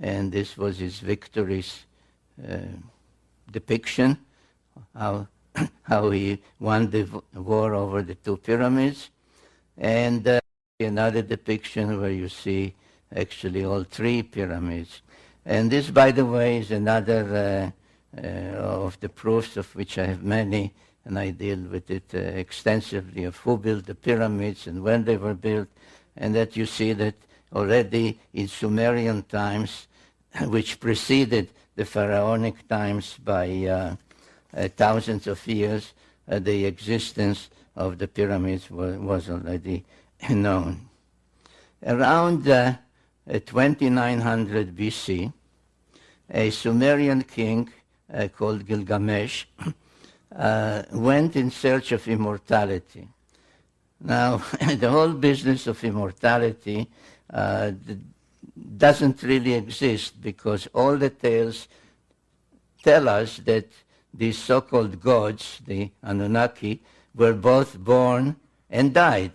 and this was his victory's depiction, how he won the war over the two pyramids, and another depiction where you see actually all three pyramids. And this, by the way, is another of the proofs, of which I have many, and I deal with it extensively, of who built the pyramids and when they were built, and that you see that already in Sumerian times, which preceded the pharaonic times by thousands of years, the existence of the pyramids was already known. Around 2900 BC, a Sumerian king called Gilgamesh went in search of immortality. Now, the whole business of immortality doesn't really exist, because all the tales tell us that these so-called gods, the Anunnaki, were both born and died.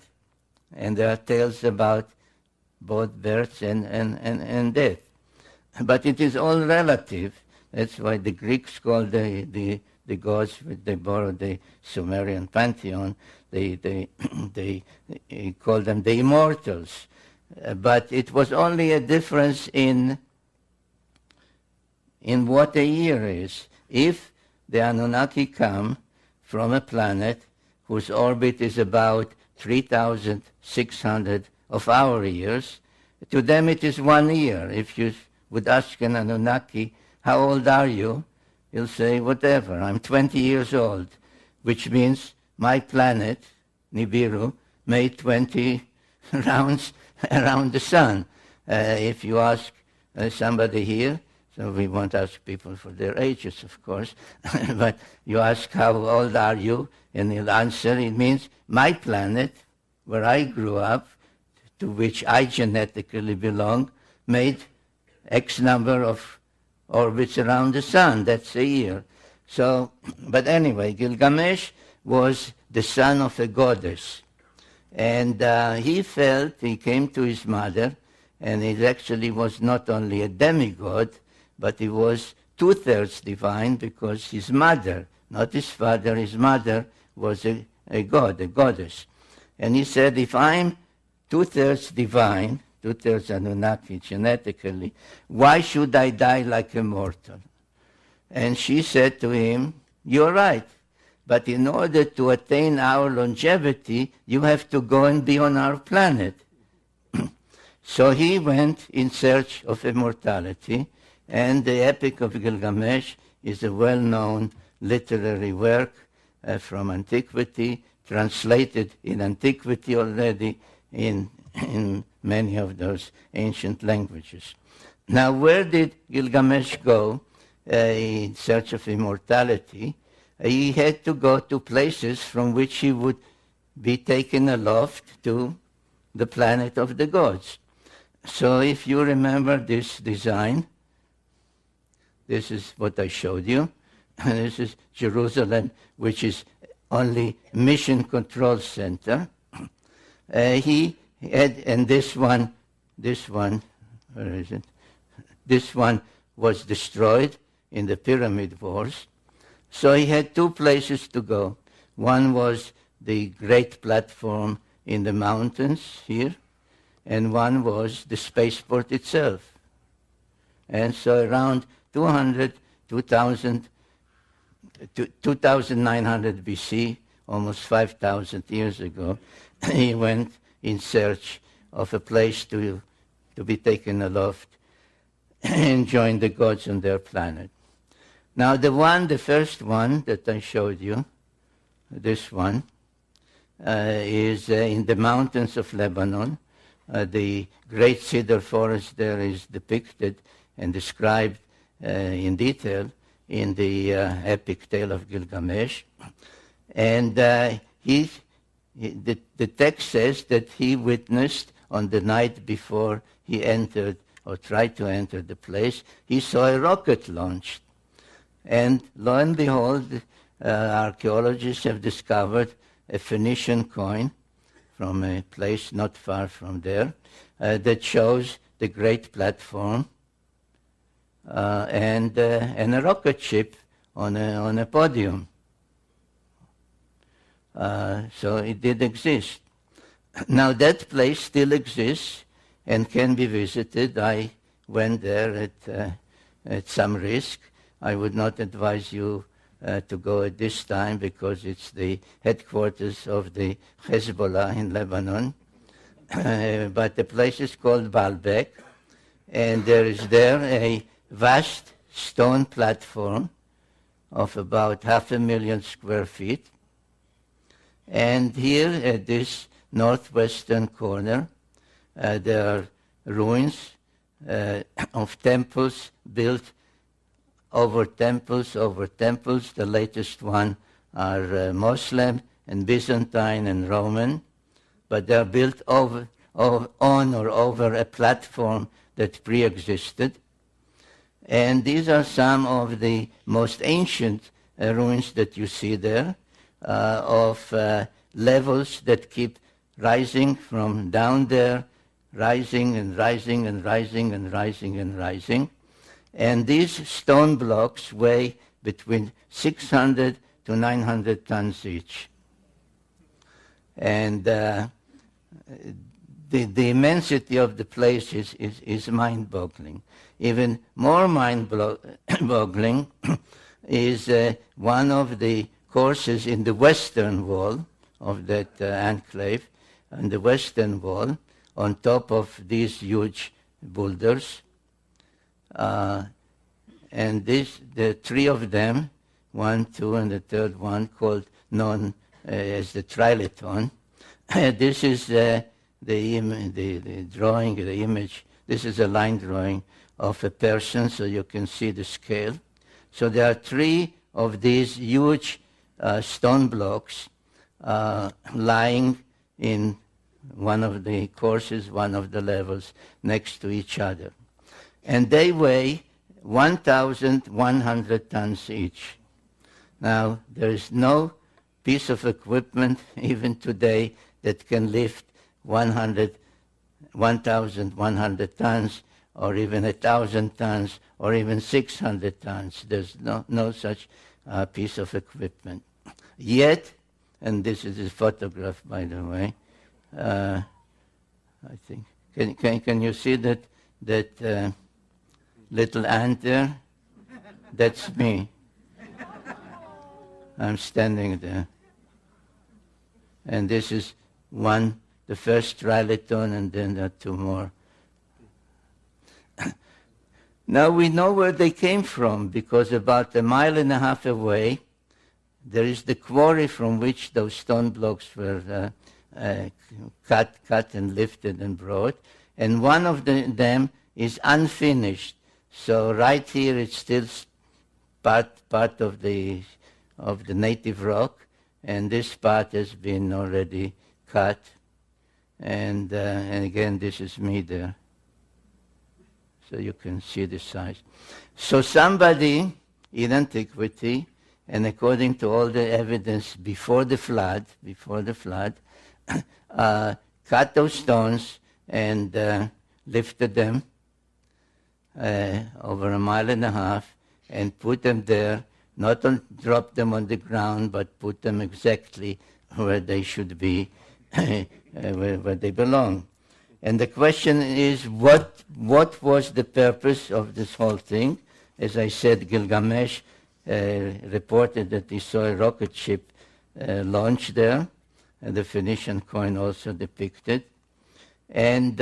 And there are tales about both birth and death. But it is all relative. That's why the Greeks called the gods, they borrowed the Sumerian pantheon, they called them the immortals. But it was only a difference in what a year is. If the Anunnaki come from a planet whose orbit is about 3,600 of our years, to them it is 1 year. If you would ask an Anunnaki, how old are you? He'll say, whatever, I'm 20 years old, which means my planet, Nibiru, made 20 rounds around the sun. If you ask somebody here, so we won't ask people for their ages, of course, but you ask, how old are you? And he'll answer, it means my planet, where I grew up, to which I genetically belong, made X number of orbits around the sun. That's a year. So, but anyway, Gilgamesh was the son of a goddess. And he came to his mother, and he actually was not only a demigod, but he was two-thirds divine, because his mother, not his father, his mother was a god, a goddess. And he said, if I'm two-thirds divine, two-thirds Anunnaki genetically, why should I die like a mortal? And she said to him, you're right, but in order to attain our longevity, you have to go and be on our planet. So he went in search of immortality, and the Epic of Gilgamesh is a well-known literary work from antiquity, translated in antiquity already in many of those ancient languages. Now, where did Gilgamesh go in search of immortality? He had to go to places from which he would be taken aloft to the planet of the gods. So if you remember this design, this is what I showed you. This is Jerusalem, which is only mission control center. He had, and this one, where is it? This one was destroyed in the pyramid wars. So he had two places to go. One was the great platform in the mountains here, and one was the spaceport itself. And so around 2900 BC, almost 5,000 years ago, he went in search of a place to be taken aloft and join the gods on their planet. Now the first one that I showed you, this one, is in the mountains of Lebanon. The great cedar forest there is depicted and described in detail in the epic tale of Gilgamesh. And the text says that he witnessed on the night before he entered or tried to enter the place, he saw a rocket launched. And lo and behold, archaeologists have discovered a Phoenician coin from a place not far from there that shows the great platform and a rocket ship on a podium. So it did exist. Now that place still exists and can be visited. I went there at some risk. I would not advise you to go at this time because it's the headquarters of the Hezbollah in Lebanon. But the place is called Baalbek, and there is there a vast stone platform of about 500,000 square feet. And here at this northwestern corner, there are ruins of temples built over temples. The latest one are Muslim and Byzantine and Roman, but they are built on or over a platform that pre-existed. And these are some of the most ancient ruins that you see there, of levels that keep rising from down there, rising and rising and rising and rising and rising. And these stone blocks weigh between 600 to 900 tons each. And the immensity of the place is mind-boggling. Even more mind-boggling is one of the courses in the western wall of that enclave, on the western wall, on top of these huge boulders. And the three of them, 1, 2, and the third one, known as the Trilithon. This is the drawing, the image. This is a line drawing of a person, so you can see the scale. So there are three of these huge stone blocks lying in one of the courses, one of the levels, next to each other. And they weigh 1,100 tons each. Now, there is no piece of equipment, even today, that can lift 1,100 tons, or even 1,000 tons, or even 600 tons. There's no such piece of equipment. Yet, and this is a photograph, by the way, I think, can you see that little ant there? That's me. I'm standing there. And this is one, the first trilithon, and then there are two more. Now we know where they came from, because about 1.5 miles away, there is the quarry from which those stone blocks were cut and lifted and brought. And one of them is unfinished. So right here it's still part of the native rock, and this part has been already cut. And again, this is me there. So you can see the size. So somebody in antiquity, and according to all the evidence before the flood, cut those stones and lifted them over 1.5 miles and put them there, not drop them on the ground, but put them exactly where they should be, where they belong. And the question is, what was the purpose of this whole thing? As I said, Gilgamesh reported that he saw a rocket ship launch there, and the Phoenician coin also depicted. And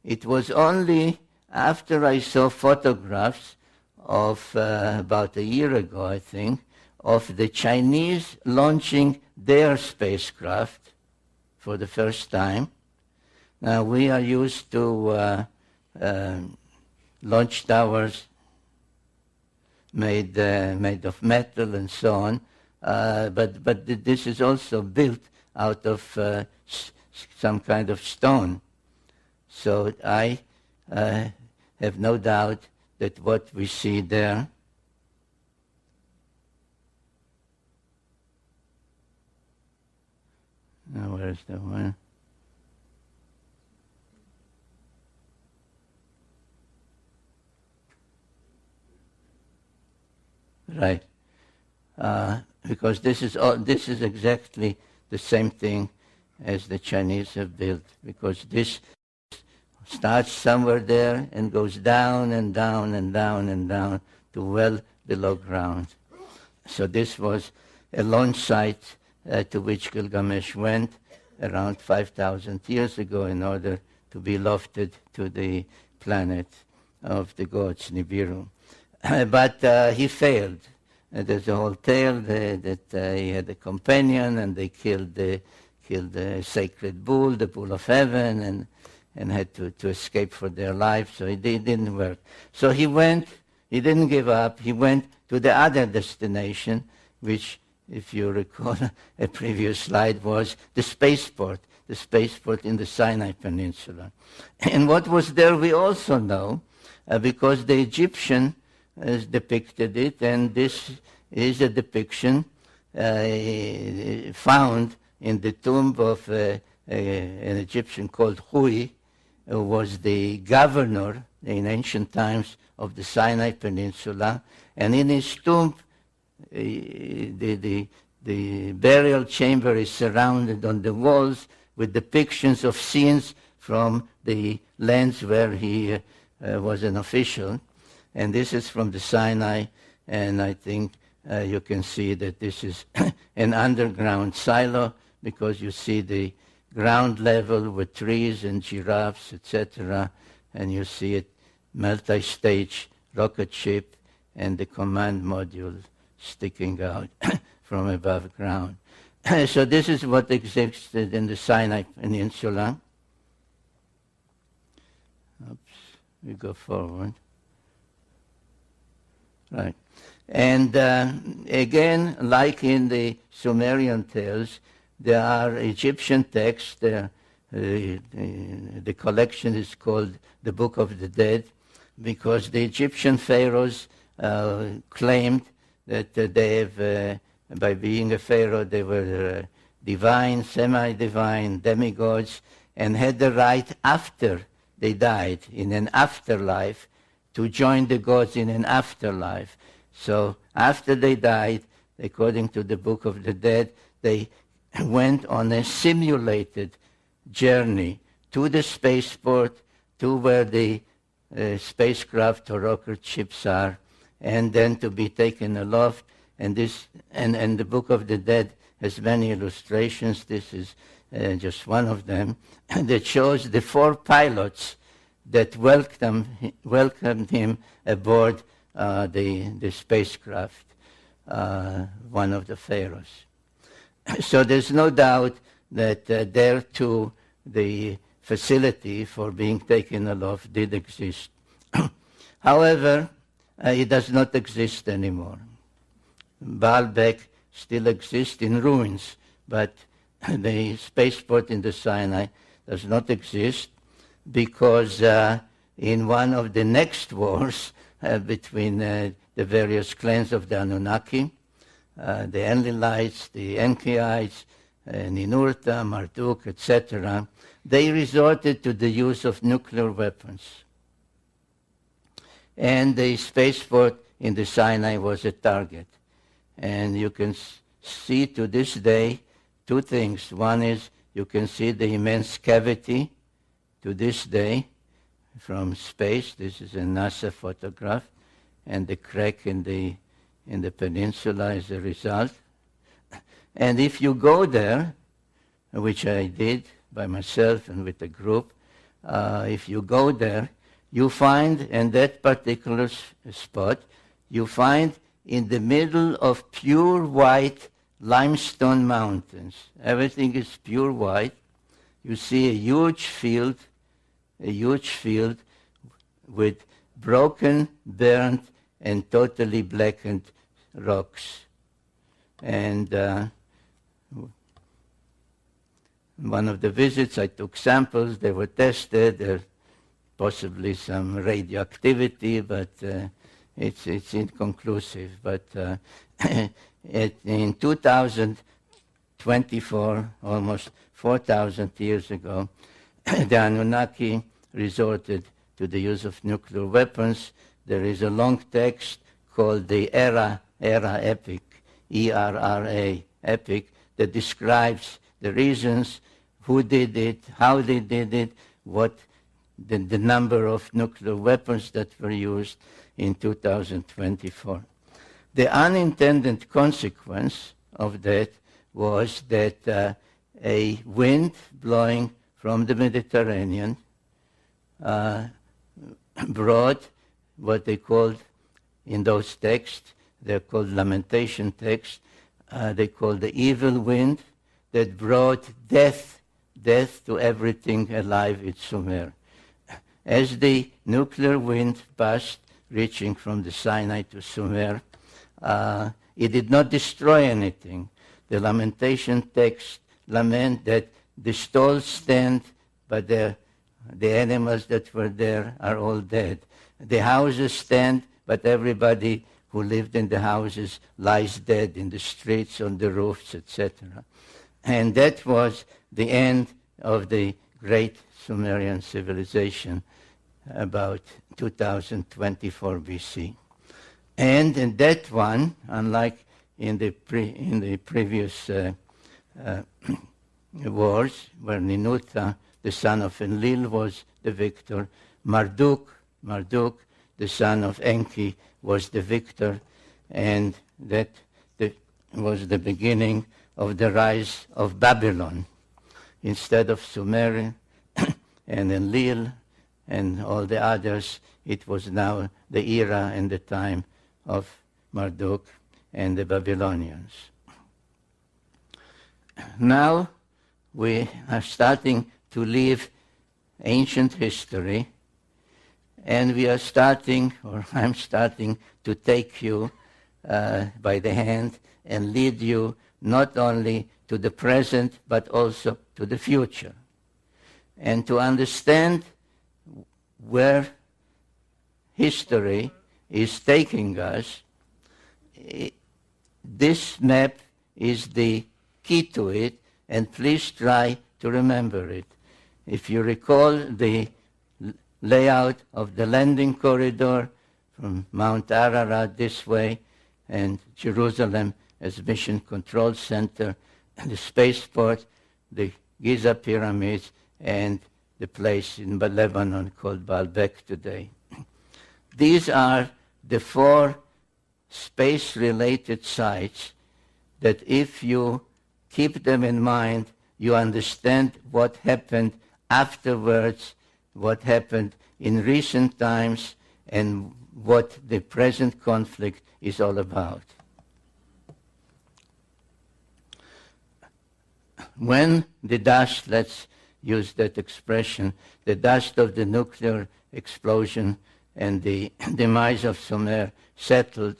it was only after I saw photographs of about a year ago, I think, of the Chinese launching their spacecraft for the first time. Now, we are used to launch towers made of metal and so on, but this is also built out of some kind of stone. So I have no doubt that what we see there now, where is the one? Right, because this is exactly the same thing as the Chinese have built, because this starts somewhere there and goes down and down and down and down to well below ground. So this was a launch site to which Gilgamesh went around 5,000 years ago in order to be lofted to the planet of the gods, Nibiru. But he failed. There's a whole tale that he had a companion, and they killed the sacred bull, the bull of heaven, and had to escape for their life. So it didn't work. So he didn't give up. He went to the other destination, which, if you recall a previous slide, was the spaceport in the Sinai Peninsula. And what was there we also know, because the Egyptian has depicted it, and this is a depiction found in the tomb of an Egyptian called Hui, who was the governor in ancient times of the Sinai Peninsula. And in his tomb, the burial chamber is surrounded on the walls with depictions of scenes from the lands where he was an official. And this is from the Sinai, and I think you can see that this is an underground silo, because you see the ground level with trees and giraffes, etc., and you see it multi-stage rocket ship and the command module sticking out from above ground. So this is what existed in the Sinai Peninsula. Oops, we go forward. Right. And again, like in the Sumerian tales, there are Egyptian texts. The collection is called the Book of the Dead, because the Egyptian pharaohs claimed that they have, by being a pharaoh, they were divine, semi-divine, demigods, and had the right after they died, in an afterlife, to join the gods in an afterlife. So after they died, according to the Book of the Dead, they went on a simulated journey to the spaceport, to where the spacecraft or rocket ships are, and then to be taken aloft. And the Book of the Dead has many illustrations. This is just one of them, that shows the 4 pilots that welcomed him aboard the spacecraft, one of the pharaohs. So there's no doubt that there too the facility for being taken aloft did exist. However, it does not exist anymore. Baalbek still exists in ruins, but the spaceport in the Sinai does not exist because in one of the next wars between the various clans of the Anunnaki, the Enlilites, the Enkiites, Ninurta, Marduk, etc., they resorted to the use of nuclear weapons. And the spaceport in the Sinai was a target. And you can see to this day 2 things. One is you can see the immense cavity to this day from space. This is a NASA photograph. And the crack in the peninsula is a result. And if you go there, which I did by myself and with a group, if you go there, you find in that particular spot, you find in the middle of pure white limestone mountains. Everything is pure white. You see a huge field with broken, burnt, and totally blackened rocks. And one of the visits, I took samples. They were tested. There's possibly some radioactivity, but it's inconclusive. But in 2024, almost 4,000 years ago, the Anunnaki resorted to the use of nuclear weapons. There is a long text called the Era Epic, E-R-R-A, Epic, that describes the reasons, who did it, how they did it, what the number of nuclear weapons that were used in 2024. The unintended consequence of that was that a wind blowing from the Mediterranean brought what they called in those texts, they're called lamentation texts, they called the evil wind that brought death to everything alive in Sumer. As the nuclear wind passed, reaching from the Sinai to Sumer, it did not destroy anything. The lamentation text lament that the stalls stand, but the animals that were there are all dead. The houses stand, but everybody who lived in the houses lies dead in the streets, on the roofs, etc. And that was the end of the great Sumerian civilization about 2024 BC. And in that one, unlike in the previous wars, where Ninurta, the son of Enlil, was the victor, Marduk, the son of Enki, was the victor, and that was the beginning of the rise of Babylon. Instead of Sumer and Enlil and all the others, it was now the era and the time of Marduk and the Babylonians. Now we are starting to leave ancient history, and we are starting, or I'm starting, to take you by the hand and lead you not only to the present, but also to the future. And to understand where history is taking us, this map is the key to it, and please try to remember it. If you recall the layout of the landing corridor from Mount Ararat this way, and Jerusalem as Mission Control Center, the spaceport, the Giza Pyramids, and the place in Lebanon called Baalbek today. These are the 4 space-related sites that if you keep them in mind, you understand what happened afterwards, what happened in recent times, and what the present conflict is all about. When the dust, let's use that expression, the dust of the nuclear explosion and the demise of Sumer settled,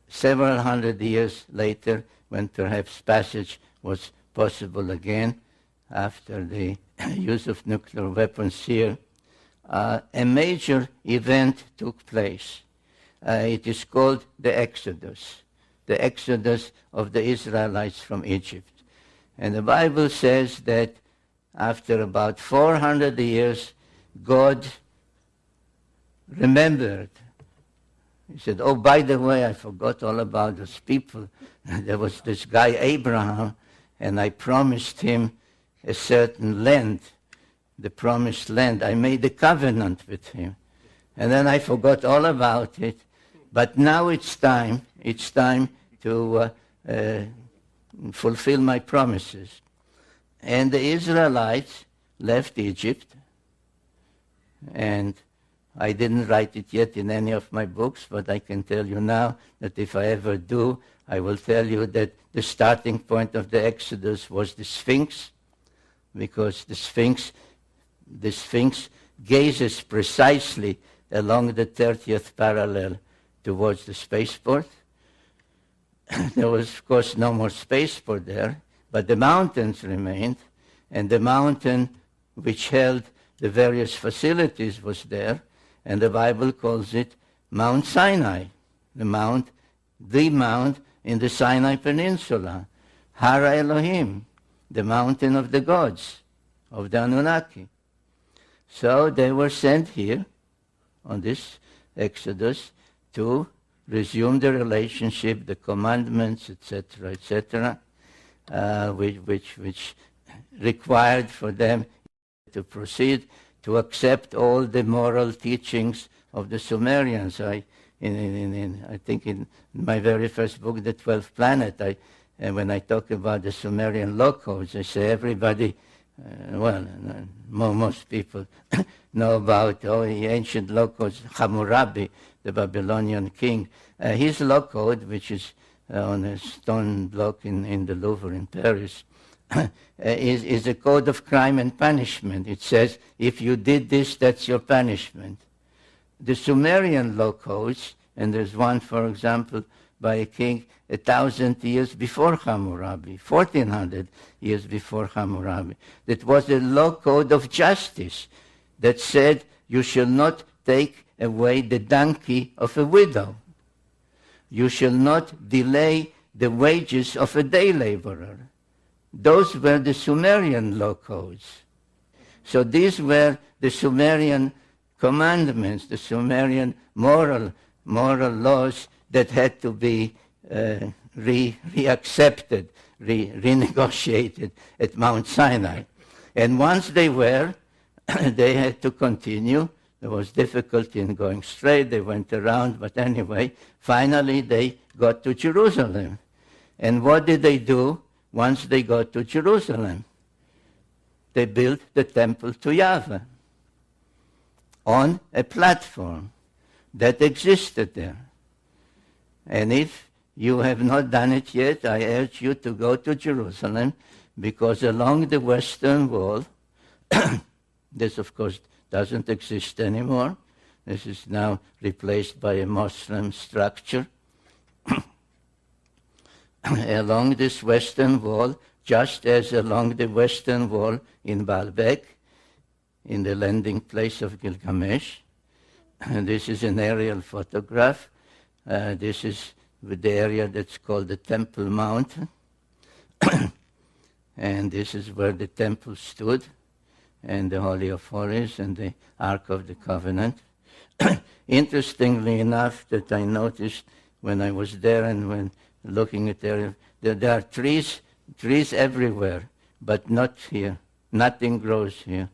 several hundred years later, when perhaps passage was possible again after the use of nuclear weapons here, a major event took place. It is called the Exodus of the Israelites from Egypt. And the Bible says that after about 400 years, God remembered. He said, oh, by the way, I forgot all about those people. There was this guy Abraham, and I promised him a certain land, the promised land. I made a covenant with him. And then I forgot all about it. But now it's time to fulfill my promises. And the Israelites left Egypt, and I didn't write it yet in any of my books, but I can tell you now that if I ever do, I will tell you that the starting point of the Exodus was the Sphinx, because the Sphinx gazes precisely along the 30th parallel towards the spaceport. There was, of course, no more spaceport there, but the mountains remained, and the mountain which held the various facilities was there, and the Bible calls it Mount Sinai, the mount in the Sinai Peninsula, Hara Elohim, the mountain of the gods, of the Anunnaki. So they were sent here on this Exodus to resume the relationship, the commandments, etc., which required for them to proceed to accept all the moral teachings of the Sumerians. I think in my very first book, The 12th Planet, when I talk about the Sumerian law codes, I say everybody, most people know about the ancient law codes. Hammurabi, the Babylonian king, his law code, which is on a stone block in the Louvre in Paris, is a code of crime and punishment. It says, if you did this, that's your punishment. The Sumerian law codes, and there's one, for example, by a king 1,000 years before Hammurabi, 1,400 years before Hammurabi, that was a law code of justice that said you shall not take away the donkey of a widow. You shall not delay the wages of a day laborer. Those were the Sumerian law codes. So these were the Sumerian commandments, the Sumerian moral laws that had to be reaccepted, renegotiated at Mount Sinai. And once they were, they had to continue. There was difficulty in going straight. They went around, but anyway, finally they got to Jerusalem. And what did they do once they got to Jerusalem? They built the temple to Yahweh on a platform that existed there. And if you have not done it yet, I urge you to go to Jerusalem, because along the Western Wall, this of course doesn't exist anymore. This is now replaced by a Muslim structure. Along this Western Wall, just as along the Western Wall in Baalbek, in the landing place of Gilgamesh. And this is an aerial photograph. This is the area that's called the Temple Mountain. And this is where the temple stood, and the Holy of Holies and the Ark of the Covenant. Interestingly enough, that I noticed when I was there and when looking at the area, there are trees everywhere, but not here. Nothing grows here.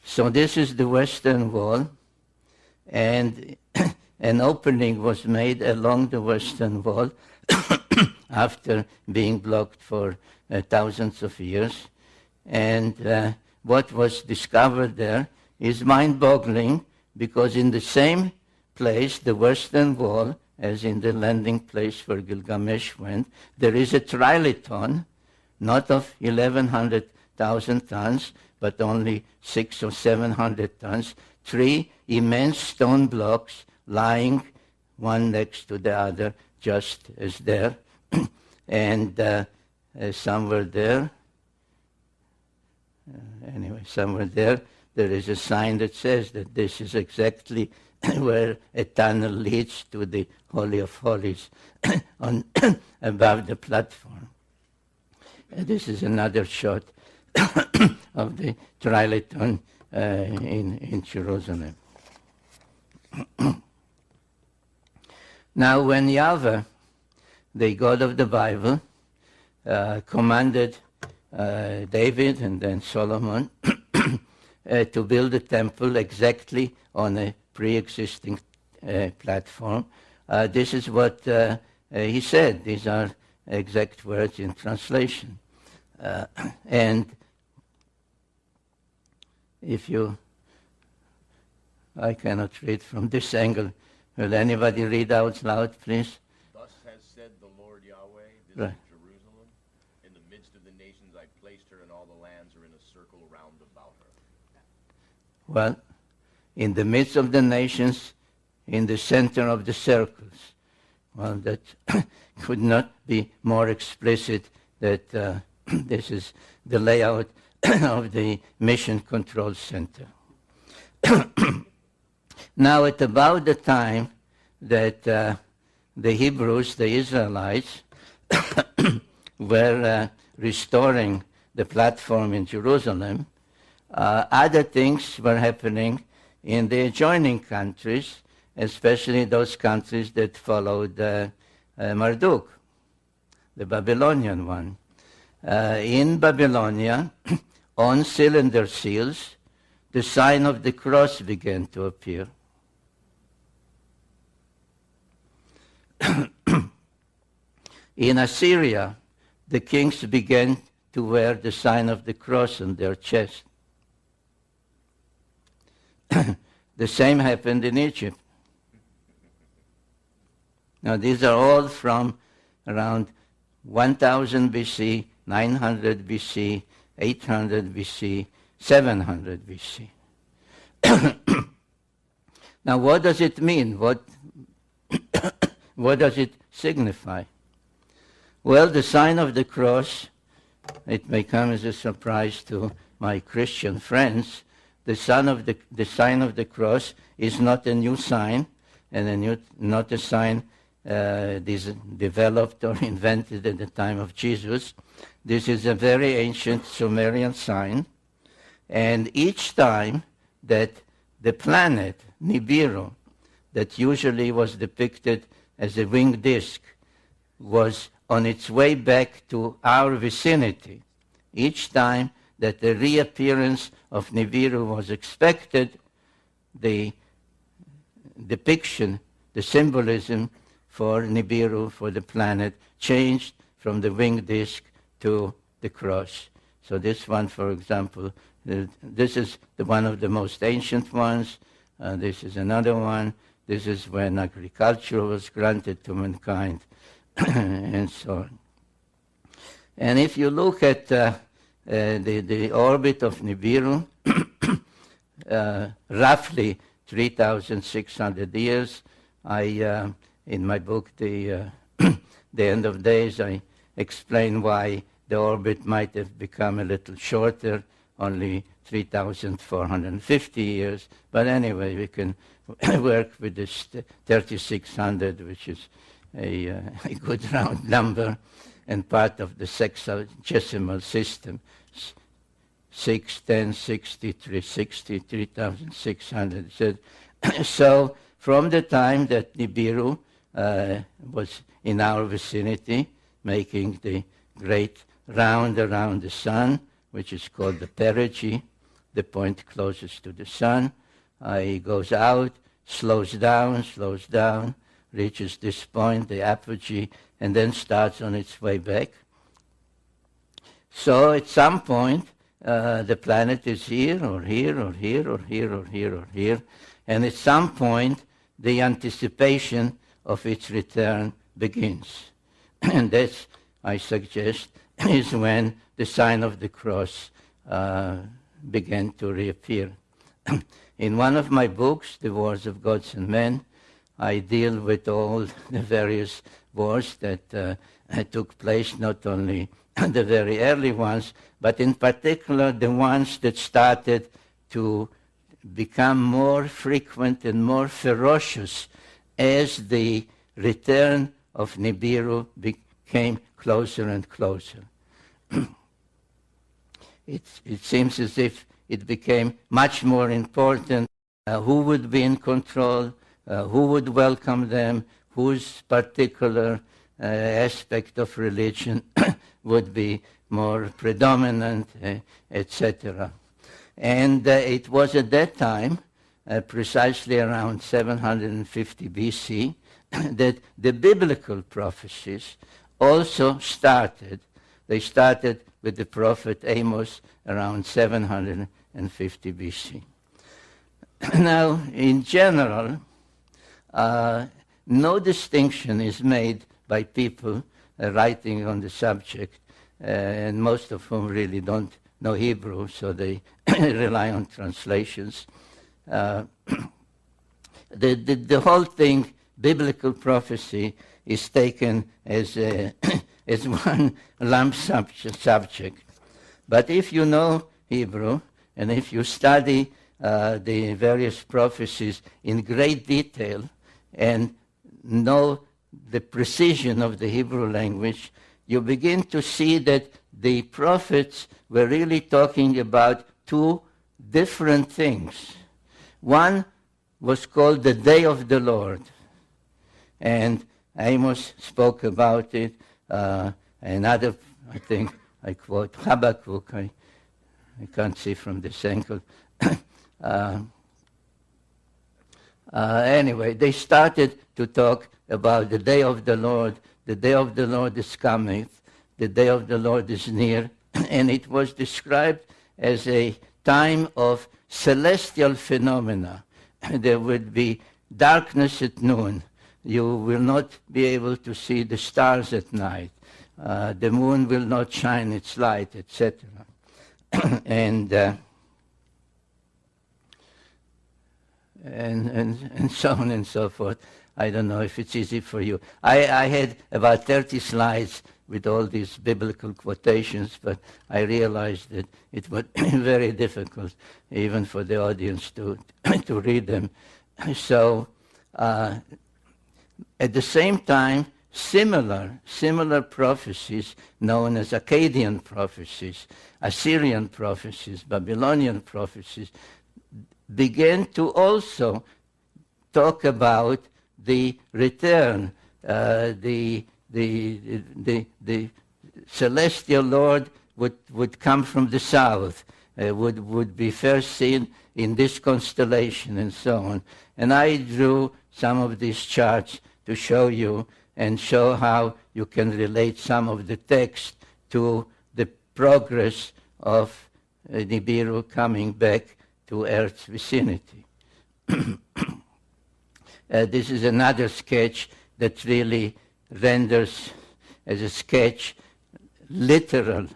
So this is the western wall, and an opening was made along the western wall after being blocked for thousands of years. And what was discovered there is mind-boggling, because in the same place, the western wall, as in the landing place where Gilgamesh went, there is a trilithon, not of 1,100,000 tons, but only 600 or 700 tons, 3 immense stone blocks lying one next to the other, just as there. And somewhere there, there is a sign that says that this is exactly where a tunnel leads to the Holy of Holies above the platform. This is another shot of the trilithon in Jerusalem. Now, when Yahweh, the God of the Bible, commanded David and then Solomon to build a temple exactly on a pre-existing platform, this is what he said. These are exact words in translation. And I cannot read from this angle. Will anybody read out loud, please? Thus has said the Lord Yahweh, this Right. is Jerusalem. In the midst of the nations I placed her, and all the lands are in a circle round about her. Well, in the midst of the nations, in the center of the circles. Well, that could not be more explicit that this is the layout of the Mission Control Center. Now, at about the time that the Hebrews, the Israelites, were restoring the platform in Jerusalem, other things were happening in the adjoining countries, especially those countries that followed Marduk, the Babylonian one. In Babylonia, on cylinder seals, the sign of the cross began to appear. In Assyria, the kings began to wear the sign of the cross on their chest. The same happened in Egypt. Now, these are all from around 1000 BC, 900 BC, 800 BC, 700 BC. Now, what does it mean? What does it signify? Well, the sign of the cross, it may come as a surprise to my Christian friends. The sign of the cross is not a new sign, and not a sign developed or invented at the time of Jesus. This is a very ancient Sumerian sign, and each time that the planet Nibiru, that usually was depicted as a winged disk, was on its way back to our vicinity, each time that the reappearance of Nibiru was expected, the depiction, the symbolism for Nibiru, for the planet, changed from the winged disk to the cross. So this one, for example, this is one of the most ancient ones. This is another one. This is when agriculture was granted to mankind, and so on. And if you look at the orbit of Nibiru, roughly 3,600 years. In my book, The End of Days, I explain why the orbit might have become a little shorter, only 3,450 years. But anyway, we can work with this 3,600, which is a good round number, and part of the sexagesimal system. 6, 10, 60, 360, 3,600. So from the time that Nibiru was in our vicinity, making the great round around the sun, which is called the perigee, the point closest to the sun, he goes out, slows down, reaches this point, the apogee, and then starts on its way back. So at some point, the planet is here, or here, or here, or here, or here, or here, and at some point, the anticipation of its return begins. And that's, I suggest, is when the sign of the cross began to reappear. In one of my books, The Wars of Gods and Men, I deal with all the various wars that took place, not only the very early ones, but in particular the ones that started to become more frequent and more ferocious as the return of Nibiru became closer and closer. It seems as if it became much more important who would be in control, who would welcome them, whose particular aspect of religion would be more predominant, etc. And it was at that time, precisely around 750 BC, that the biblical prophecies also started. They started with the prophet Amos around 750 BC. Now, in general, no distinction is made by people writing on the subject, and most of whom really don't know Hebrew, so they rely on translations. The whole thing, biblical prophecy, is taken as as one lump subject. But if you know Hebrew, and if you study the various prophecies in great detail and know the precision of the Hebrew language, you begin to see that the prophets were really talking about two different things. One was called the day of the Lord, and Amos spoke about it. Another, I think, I quote Habakkuk. I can't see from this angle. Anyway, they started to talk about the day of the Lord. The day of the Lord is coming. The day of the Lord is near. And it was described as a time of celestial phenomena. There would be darkness at noon. You will not be able to see the stars at night. The moon will not shine its light, etc. and so on and so forth. I don't know if it's easy for you. I had about 30 slides with all these biblical quotations, but I realized that it would be very difficult even for the audience to read them. So at the same time, similar prophecies known as Akkadian prophecies, Assyrian prophecies, Babylonian prophecies began to also talk about the return, the celestial Lord would come from the south, would be first seen in this constellation, and so on. And I drew some of these charts to show you and show how you can relate some of the text to the progress of Nibiru coming back to Earth's vicinity. This is another sketch that really renders as a sketch literal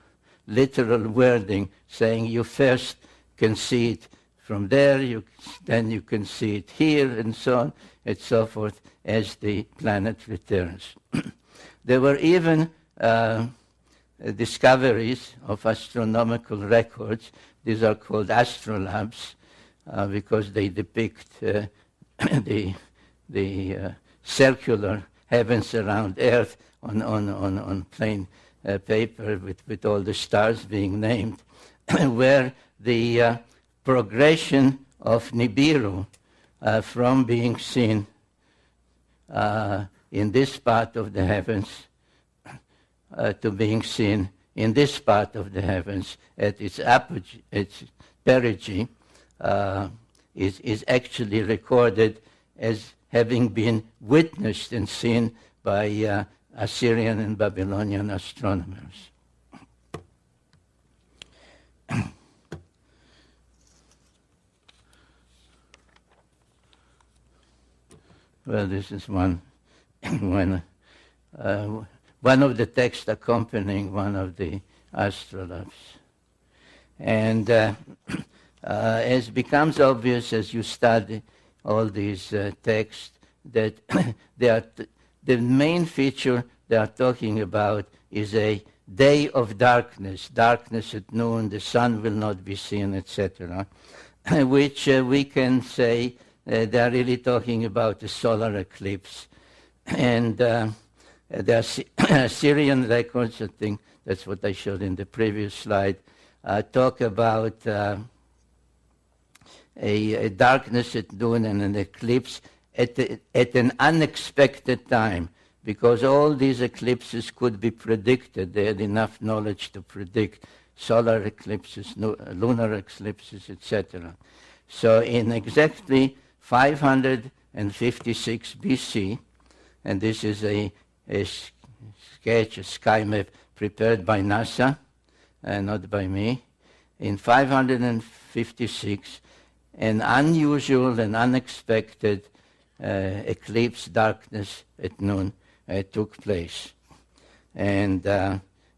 wording, saying you first can see it from there, then you can see it here, and so on and so forth as the planet returns. There were even discoveries of astronomical records. These are called astrolabes because they depict the circular heavens around Earth on plain paper with all the stars being named, where the progression of Nibiru from being seen in this part of the heavens to being seen in this part of the heavens at its apogee, its perigee, is actually recorded as having been witnessed and seen by Assyrian and Babylonian astronomers. Well, this is one of the texts accompanying one of the astrolabes. And as becomes obvious as you study all these texts, that the main feature they are talking about is a day of darkness, darkness at noon, the sun will not be seen, etc., which we can say they are really talking about a solar eclipse. And the Assyrian records, I think that's what I showed in the previous slide, talk about a darkness at noon and an eclipse at an unexpected time, because all these eclipses could be predicted. They had enough knowledge to predict solar eclipses, lunar eclipses, etc. So in exactly 556 BC, and this is a sketch, a sky map prepared by NASA, not by me, in 556, an unusual and unexpected eclipse, darkness at noon, took place. And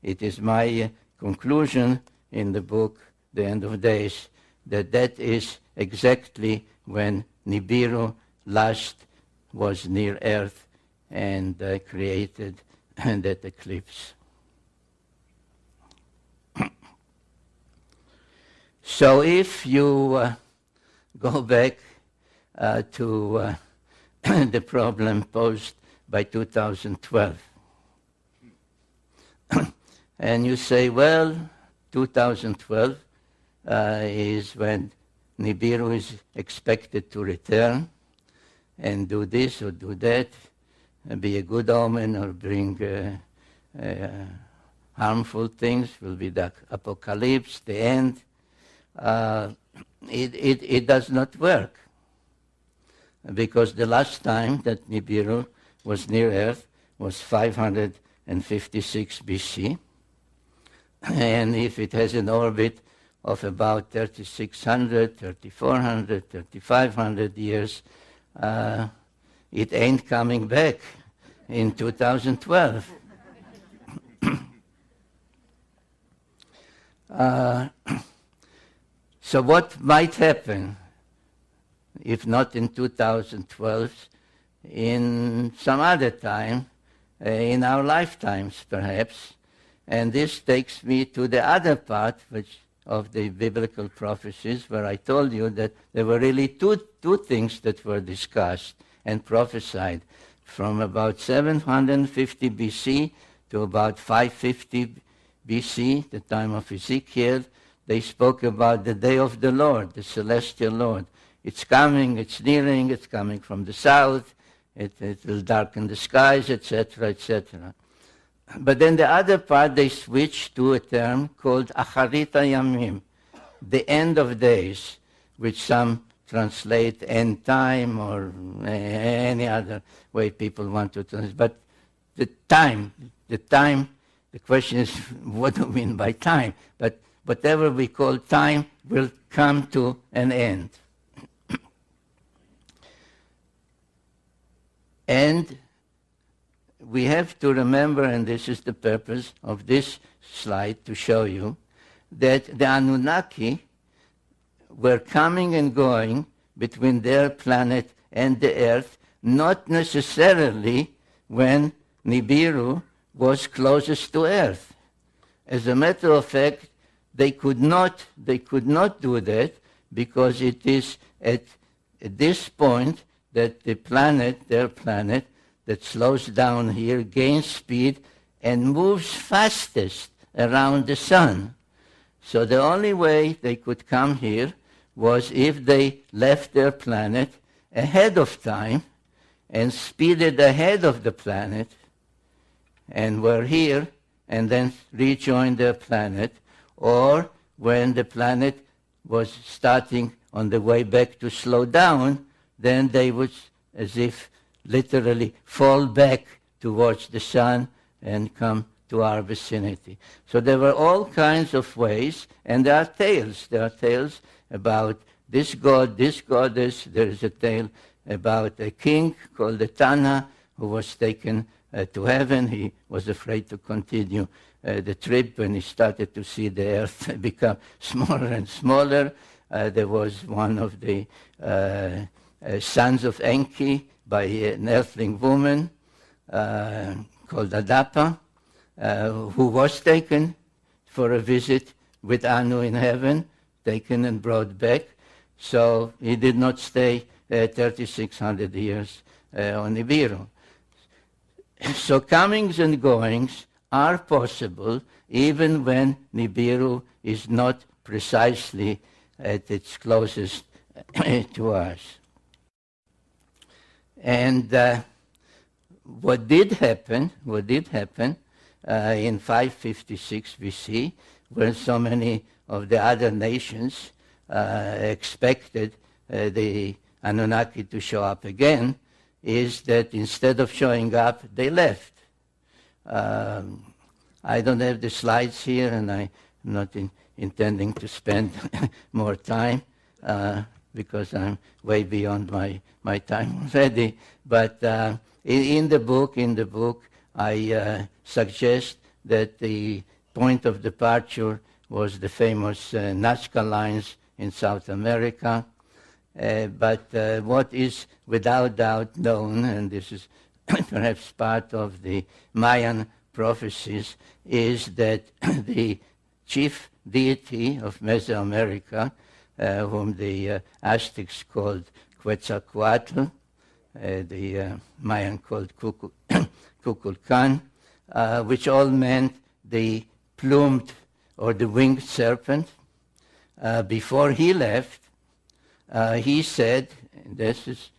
it is my conclusion in the book, The End of Days, that is exactly when Nibiru last was near Earth and created that eclipse. So if you go back to the problem posed by 2012, and you say, well, 2012 is when Nibiru is expected to return and do this or do that, and be a good omen or bring harmful things, will be the apocalypse, the end. It does not work, because the last time that Nibiru was near Earth was 556 BC, and if it has an orbit of about 3,600, 3,400, 3,500 years, it ain't coming back in 2012. So what might happen, if not in 2012, in some other time, in our lifetimes perhaps? And this takes me to the other part of the biblical prophecies, where I told you that there were really two things that were discussed and prophesied from about 750 BC to about 550 BC, the time of Ezekiel. They spoke about the day of the Lord, the celestial Lord. It's coming, it's nearing, it's coming from the south, it will darken the skies, etc., etc. But then the other part, they switched to a term called Acharita Yamim, the end of days, which some translate end time or any other way people want to translate. But the time, the question is, what do we mean by time? But whatever we call time will come to an end. And we have to remember, and this is the purpose of this slide, to show you that the Anunnaki were coming and going between their planet and the Earth, not necessarily when Nibiru was closest to Earth. as a matter of fact, they could not do that, because it is at this point that the planet, their planet, that slows down here, gains speed and moves fastest around the sun. So the only way they could come here was if they left their planet ahead of time and speeded ahead of the planet and were here and then rejoined their planet, or when the planet was starting on the way back to slow down, then they would, as if literally, fall back towards the sun and come to our vicinity. So there were all kinds of ways, and there are tales. There are tales about this god, this goddess. There is a tale about a king called the Tana who was taken to heaven. He was afraid to continue the trip when he started to see the earth become smaller and smaller. There was one of the sons of Enki by an earthling woman called Adapa, who was taken for a visit with Anu in heaven, taken and brought back. So he did not stay 3,600 years on Nibiru. So comings and goings are possible even when Nibiru is not precisely at its closest to us. And what did happen in 556 BC, when so many of the other nations expected the Anunnaki to show up again, is that instead of showing up, they left. I don't have the slides here, and I'm not intending to spend more time because I'm way beyond my time already. But in the book, I suggest that the point of departure was the famous Nazca lines in South America. But what is without doubt known, and this is perhaps part of the Mayan prophecies, is that the chief deity of Mesoamerica, whom the Aztecs called Quetzalcoatl, the Mayan called Kukulkan, which all meant the plumed or the winged serpent. Before he left, he said, this is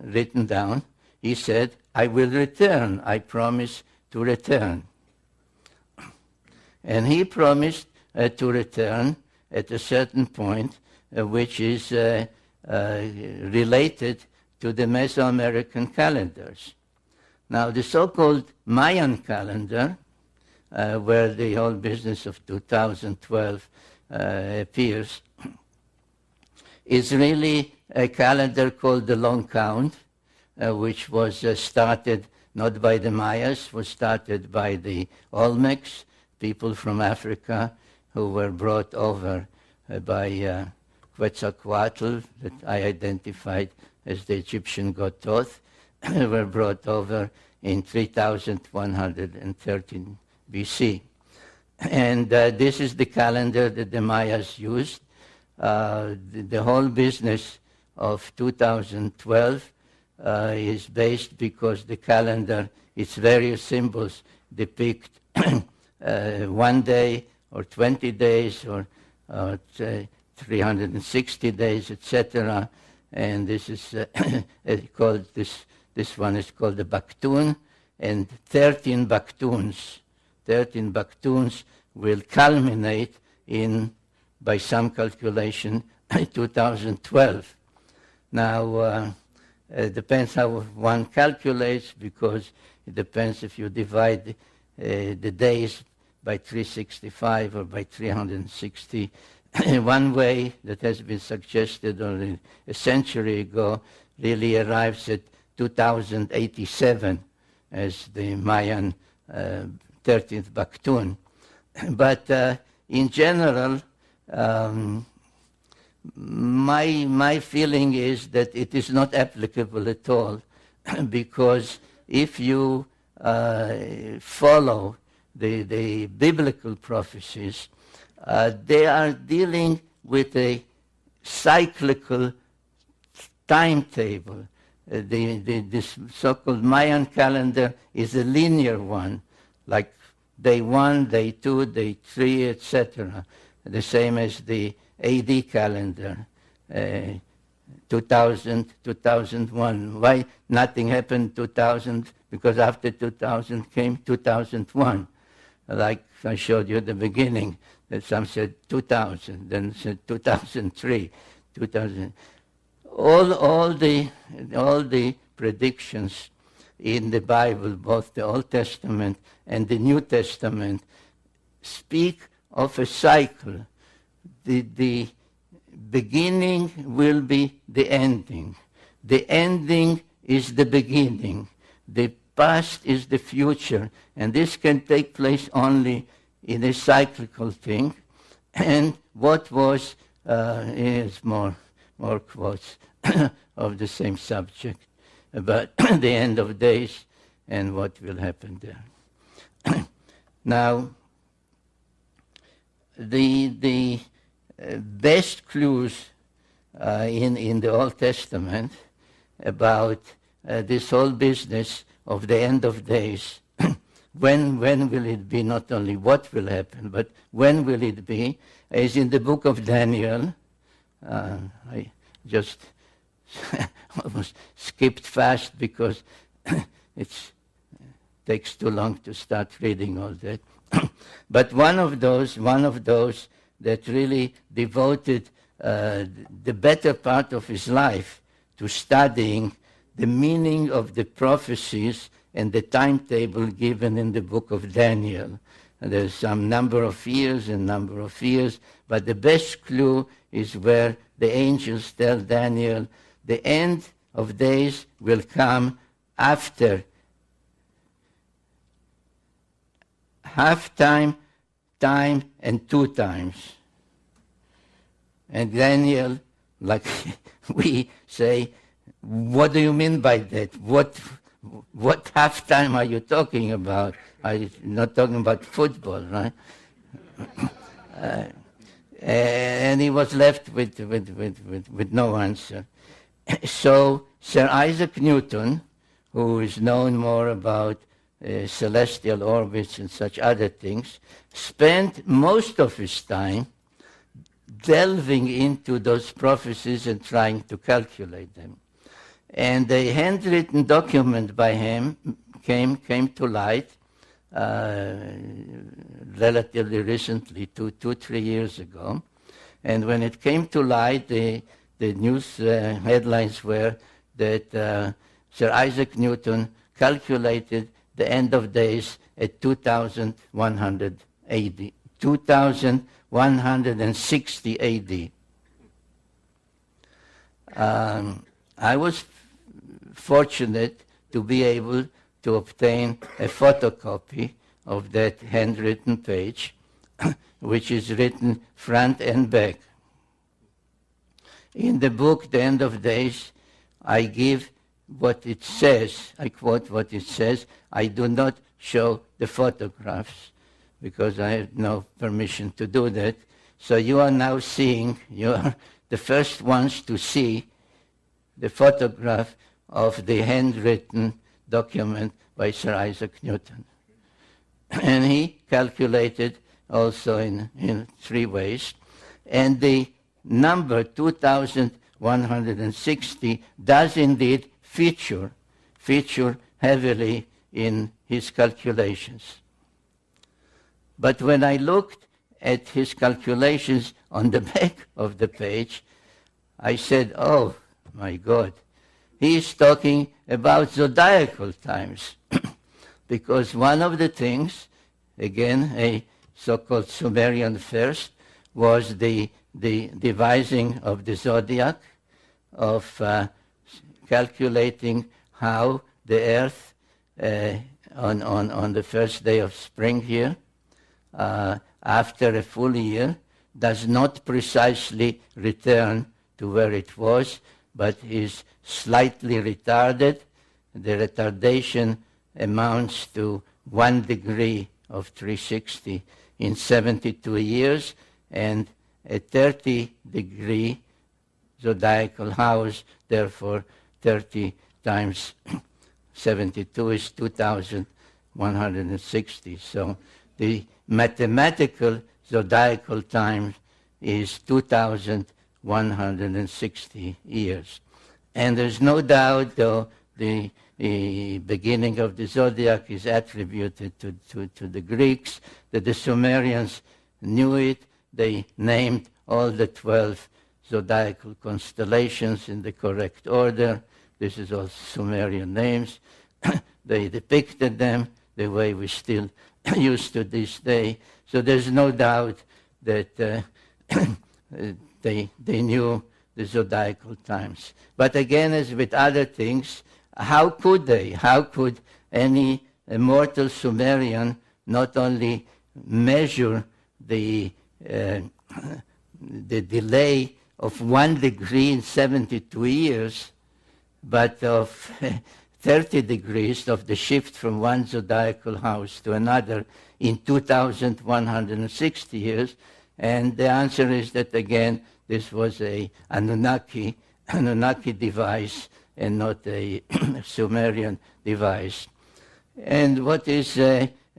written down, he said, "I will return, I promise to return." And he promised to return at a certain point, which is related to the Mesoamerican calendars. Now, the so-called Mayan calendar, where the whole business of 2012 appears, is really a calendar called the Long Count, which was started not by the Mayas, was started by the Olmecs, people from Africa who were brought over by Quetzalcoatl, that I identified as the Egyptian god Thoth, were brought over in 3113 BC. And this is the calendar that the Mayas used. The whole business of 2012 is based because the calendar, its various symbols depict 1 day or 20 days or 360 days, etc. And this is called this one is called the Baktun, and 13 Baktuns will culminate in, by some calculation, 2012. Now, it depends how one calculates, because it depends if you divide the days by 365 or by 360. One way that has been suggested only a century ago really arrives at 2087 as the Mayan 13th Baktun. But in general, my feeling is that it is not applicable at all, because if you follow the biblical prophecies, they are dealing with a cyclical timetable. This so-called Mayan calendar is a linear one, like day 1, day 2, day 3, etc. The same as the AD calendar, 2000, 2001. Why nothing happened 2000? Because after 2000 came 2001. Like I showed you at the beginning, that some said 2000, then said 2003, 2000. All the predictions in the Bible, both the Old Testament and the New Testament, speak of a cycle. The beginning will be the ending. The ending is the beginning. The past is the future. And this can take place only in a cyclical thing. And what was, is more quotes of the same subject about the end of days and what will happen there. Now, the best clues in the Old Testament about this whole business of the end of days, when will it be, not only what will happen, but when will it be, is in the book of Daniel. I just almost skipped fast because it takes too long to start reading all that. But one of those that really devoted the better part of his life to studying the meaning of the prophecies and the timetable given in the book of Daniel. And there's some number of years, but the best clue is where the angels tell Daniel, the end of days will come after half time, time, and 2 times. And Daniel, like we say, what do you mean by that? What half time are you talking about? I'm not talking about football, right? And he was left with no answer. So Sir Isaac Newton, who is known more about celestial orbits and such other things, spent most of his time delving into those prophecies and trying to calculate them. And a handwritten document by him came to light relatively recently, 2-3 years ago. And when it came to light, the news headlines were that Sir Isaac Newton calculated the end of days at 2100 AD, 2160 AD. I was fortunate to be able to obtain a photocopy of that handwritten page, which is written front and back. In the book, The End of Days, I give what it says. I quote what it says. I do not show the photographs because I have no permission to do that. So you are now seeing, you are the first ones to see the photograph of the handwritten document by Sir Isaac Newton. And he calculated also in 3 ways. And the number 2160 does indeed feature heavily in his calculations. But when I looked at his calculations on the back of the page, I said, oh my God, he is talking about zodiacal times. Because one of the things, again, a so-called Sumerian first, was the devising of the zodiac, of calculating how the earth on the first day of spring here, after a full year, does not precisely return to where it was, but is slightly retarded. The retardation amounts to 1 degree of 360 in 72 years, and a 30-degree zodiacal house, therefore 30 times 72 is 2,160. So the mathematical zodiacal time is 2,160 years. And there's no doubt, though, the beginning of the zodiac is attributed to the Greeks, that the Sumerians knew it. They named all the 12 zodiacal constellations in the correct order. This is all Sumerian names. They depicted them the way we still use to this day. So there's no doubt that they knew the zodiacal times. But again, as with other things, how could they? How could any immortal Sumerian not only measure the delay of 1 degree in 72 years, but of 30 degrees of the shift from one zodiacal house to another in 2,160 years? And the answer is that, again, this was a Anunnaki device and not a Sumerian device. And what is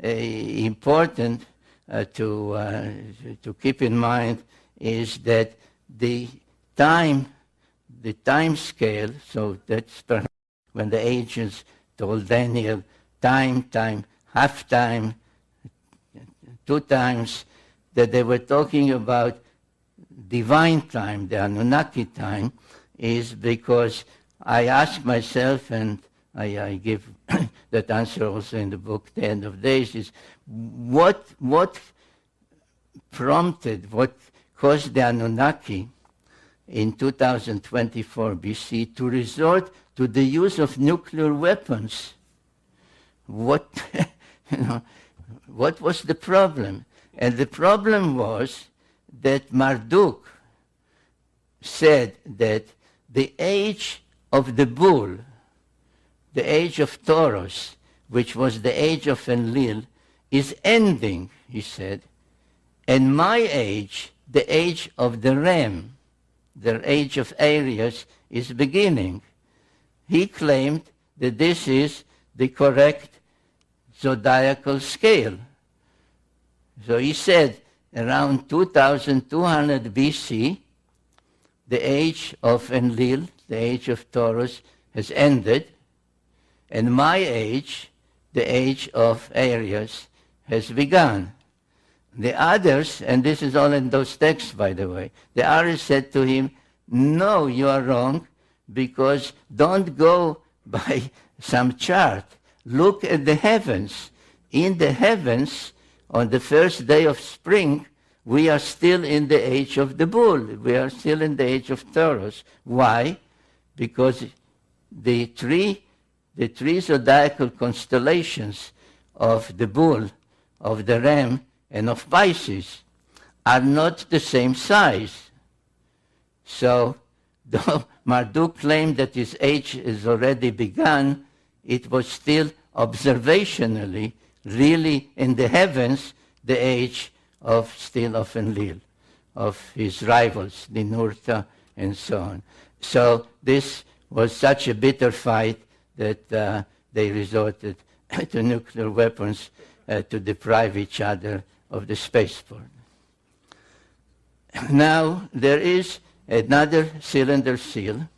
important to keep in mind is that the time scale, so that's perhaps when the ancients told Daniel time, half time, 2 times, that they were talking about divine time, the Anunnaki time, is because I ask myself, and I give that answer also in the book, The End of Days, is what prompted, what caused the Anunnaki in 2024 BC to resort to the use of nuclear weapons? What was the problem? And the problem was that Marduk said that the age of the bull, the age of Taurus, which was the age of Enlil, is ending, he said, and my age, the age of the ram, the age of Aries, is beginning. He claimed that this is the correct zodiacal scale. So he said around 2200 BC, the age of Enlil, the age of Taurus, has ended, and my age, the age of Aries, has begun. The others, and this is all in those texts, by the way, the others said to him, no, you are wrong, because don't go by some chart. Look at the heavens. In the heavens, on the first day of spring, we are still in the age of the bull. We are still in the age of Taurus. Why? Because the three zodiacal constellations of the bull, of the ram, and of Pisces are not the same size. So, though Marduk claimed that his age is already begun, it was still observationally, really in the heavens, the age of Enlil, of his rivals, Ninurta, and so on. So this was such a bitter fight that they resorted to nuclear weapons to deprive each other of the spaceport. Now, there is another cylinder seal.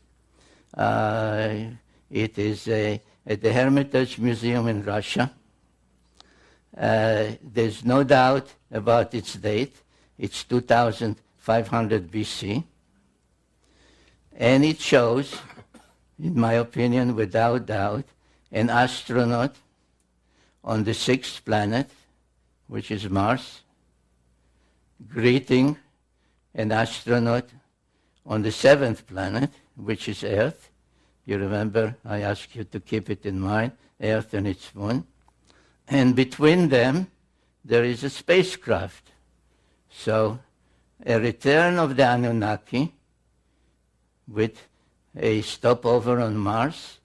It is at the Hermitage Museum in Russia. There's no doubt about its date. It's 2500 BC. And it shows, in my opinion, without doubt, an astronaut on the 6th planet, which is Mars, greeting an astronaut on the 7th planet, which is Earth. You remember, I asked you to keep it in mind, Earth and its moon. And between them, there is a spacecraft. So, a return of the Anunnaki with a stopover on Mars,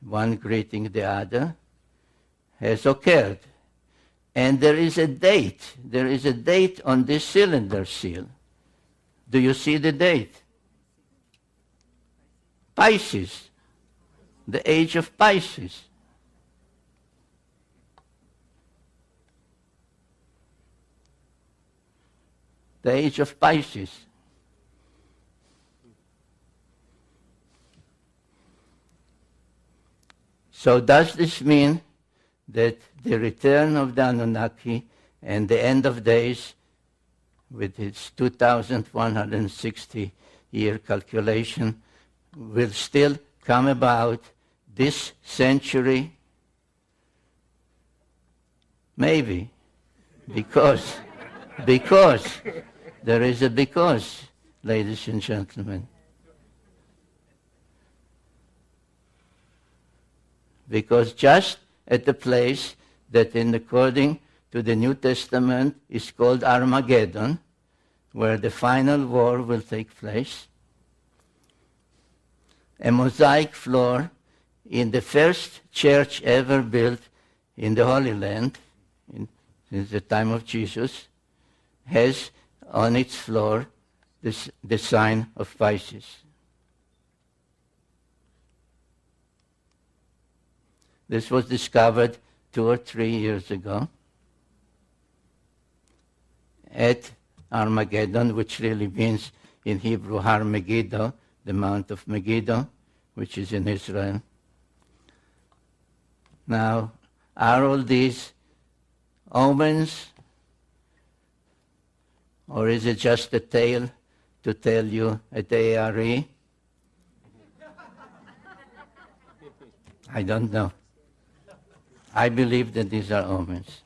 one greeting the other, has occurred. And there is a date. There is a date on this cylinder seal. Do you see the date? Pisces. The age of Pisces. The age of Pisces. So does this mean that the return of the Anunnaki and the end of days, with its 2,160-year calculation, will still come about this century? Maybe. Because there is a because, ladies and gentlemen. Because just at the place that, according to the New Testament, is called Armageddon, where the final war will take place, a mosaic floor in the first church ever built in the Holy Land, since the time of Jesus, has on its floor the sign of Pisces. This was discovered 2 or 3 years ago at Armageddon, which really means in Hebrew Har Megiddo, the Mount of Megiddo, which is in Israel. Now, are all these omens, or is it just a tale to tell you at ARE? I don't know. I believe that these are omens.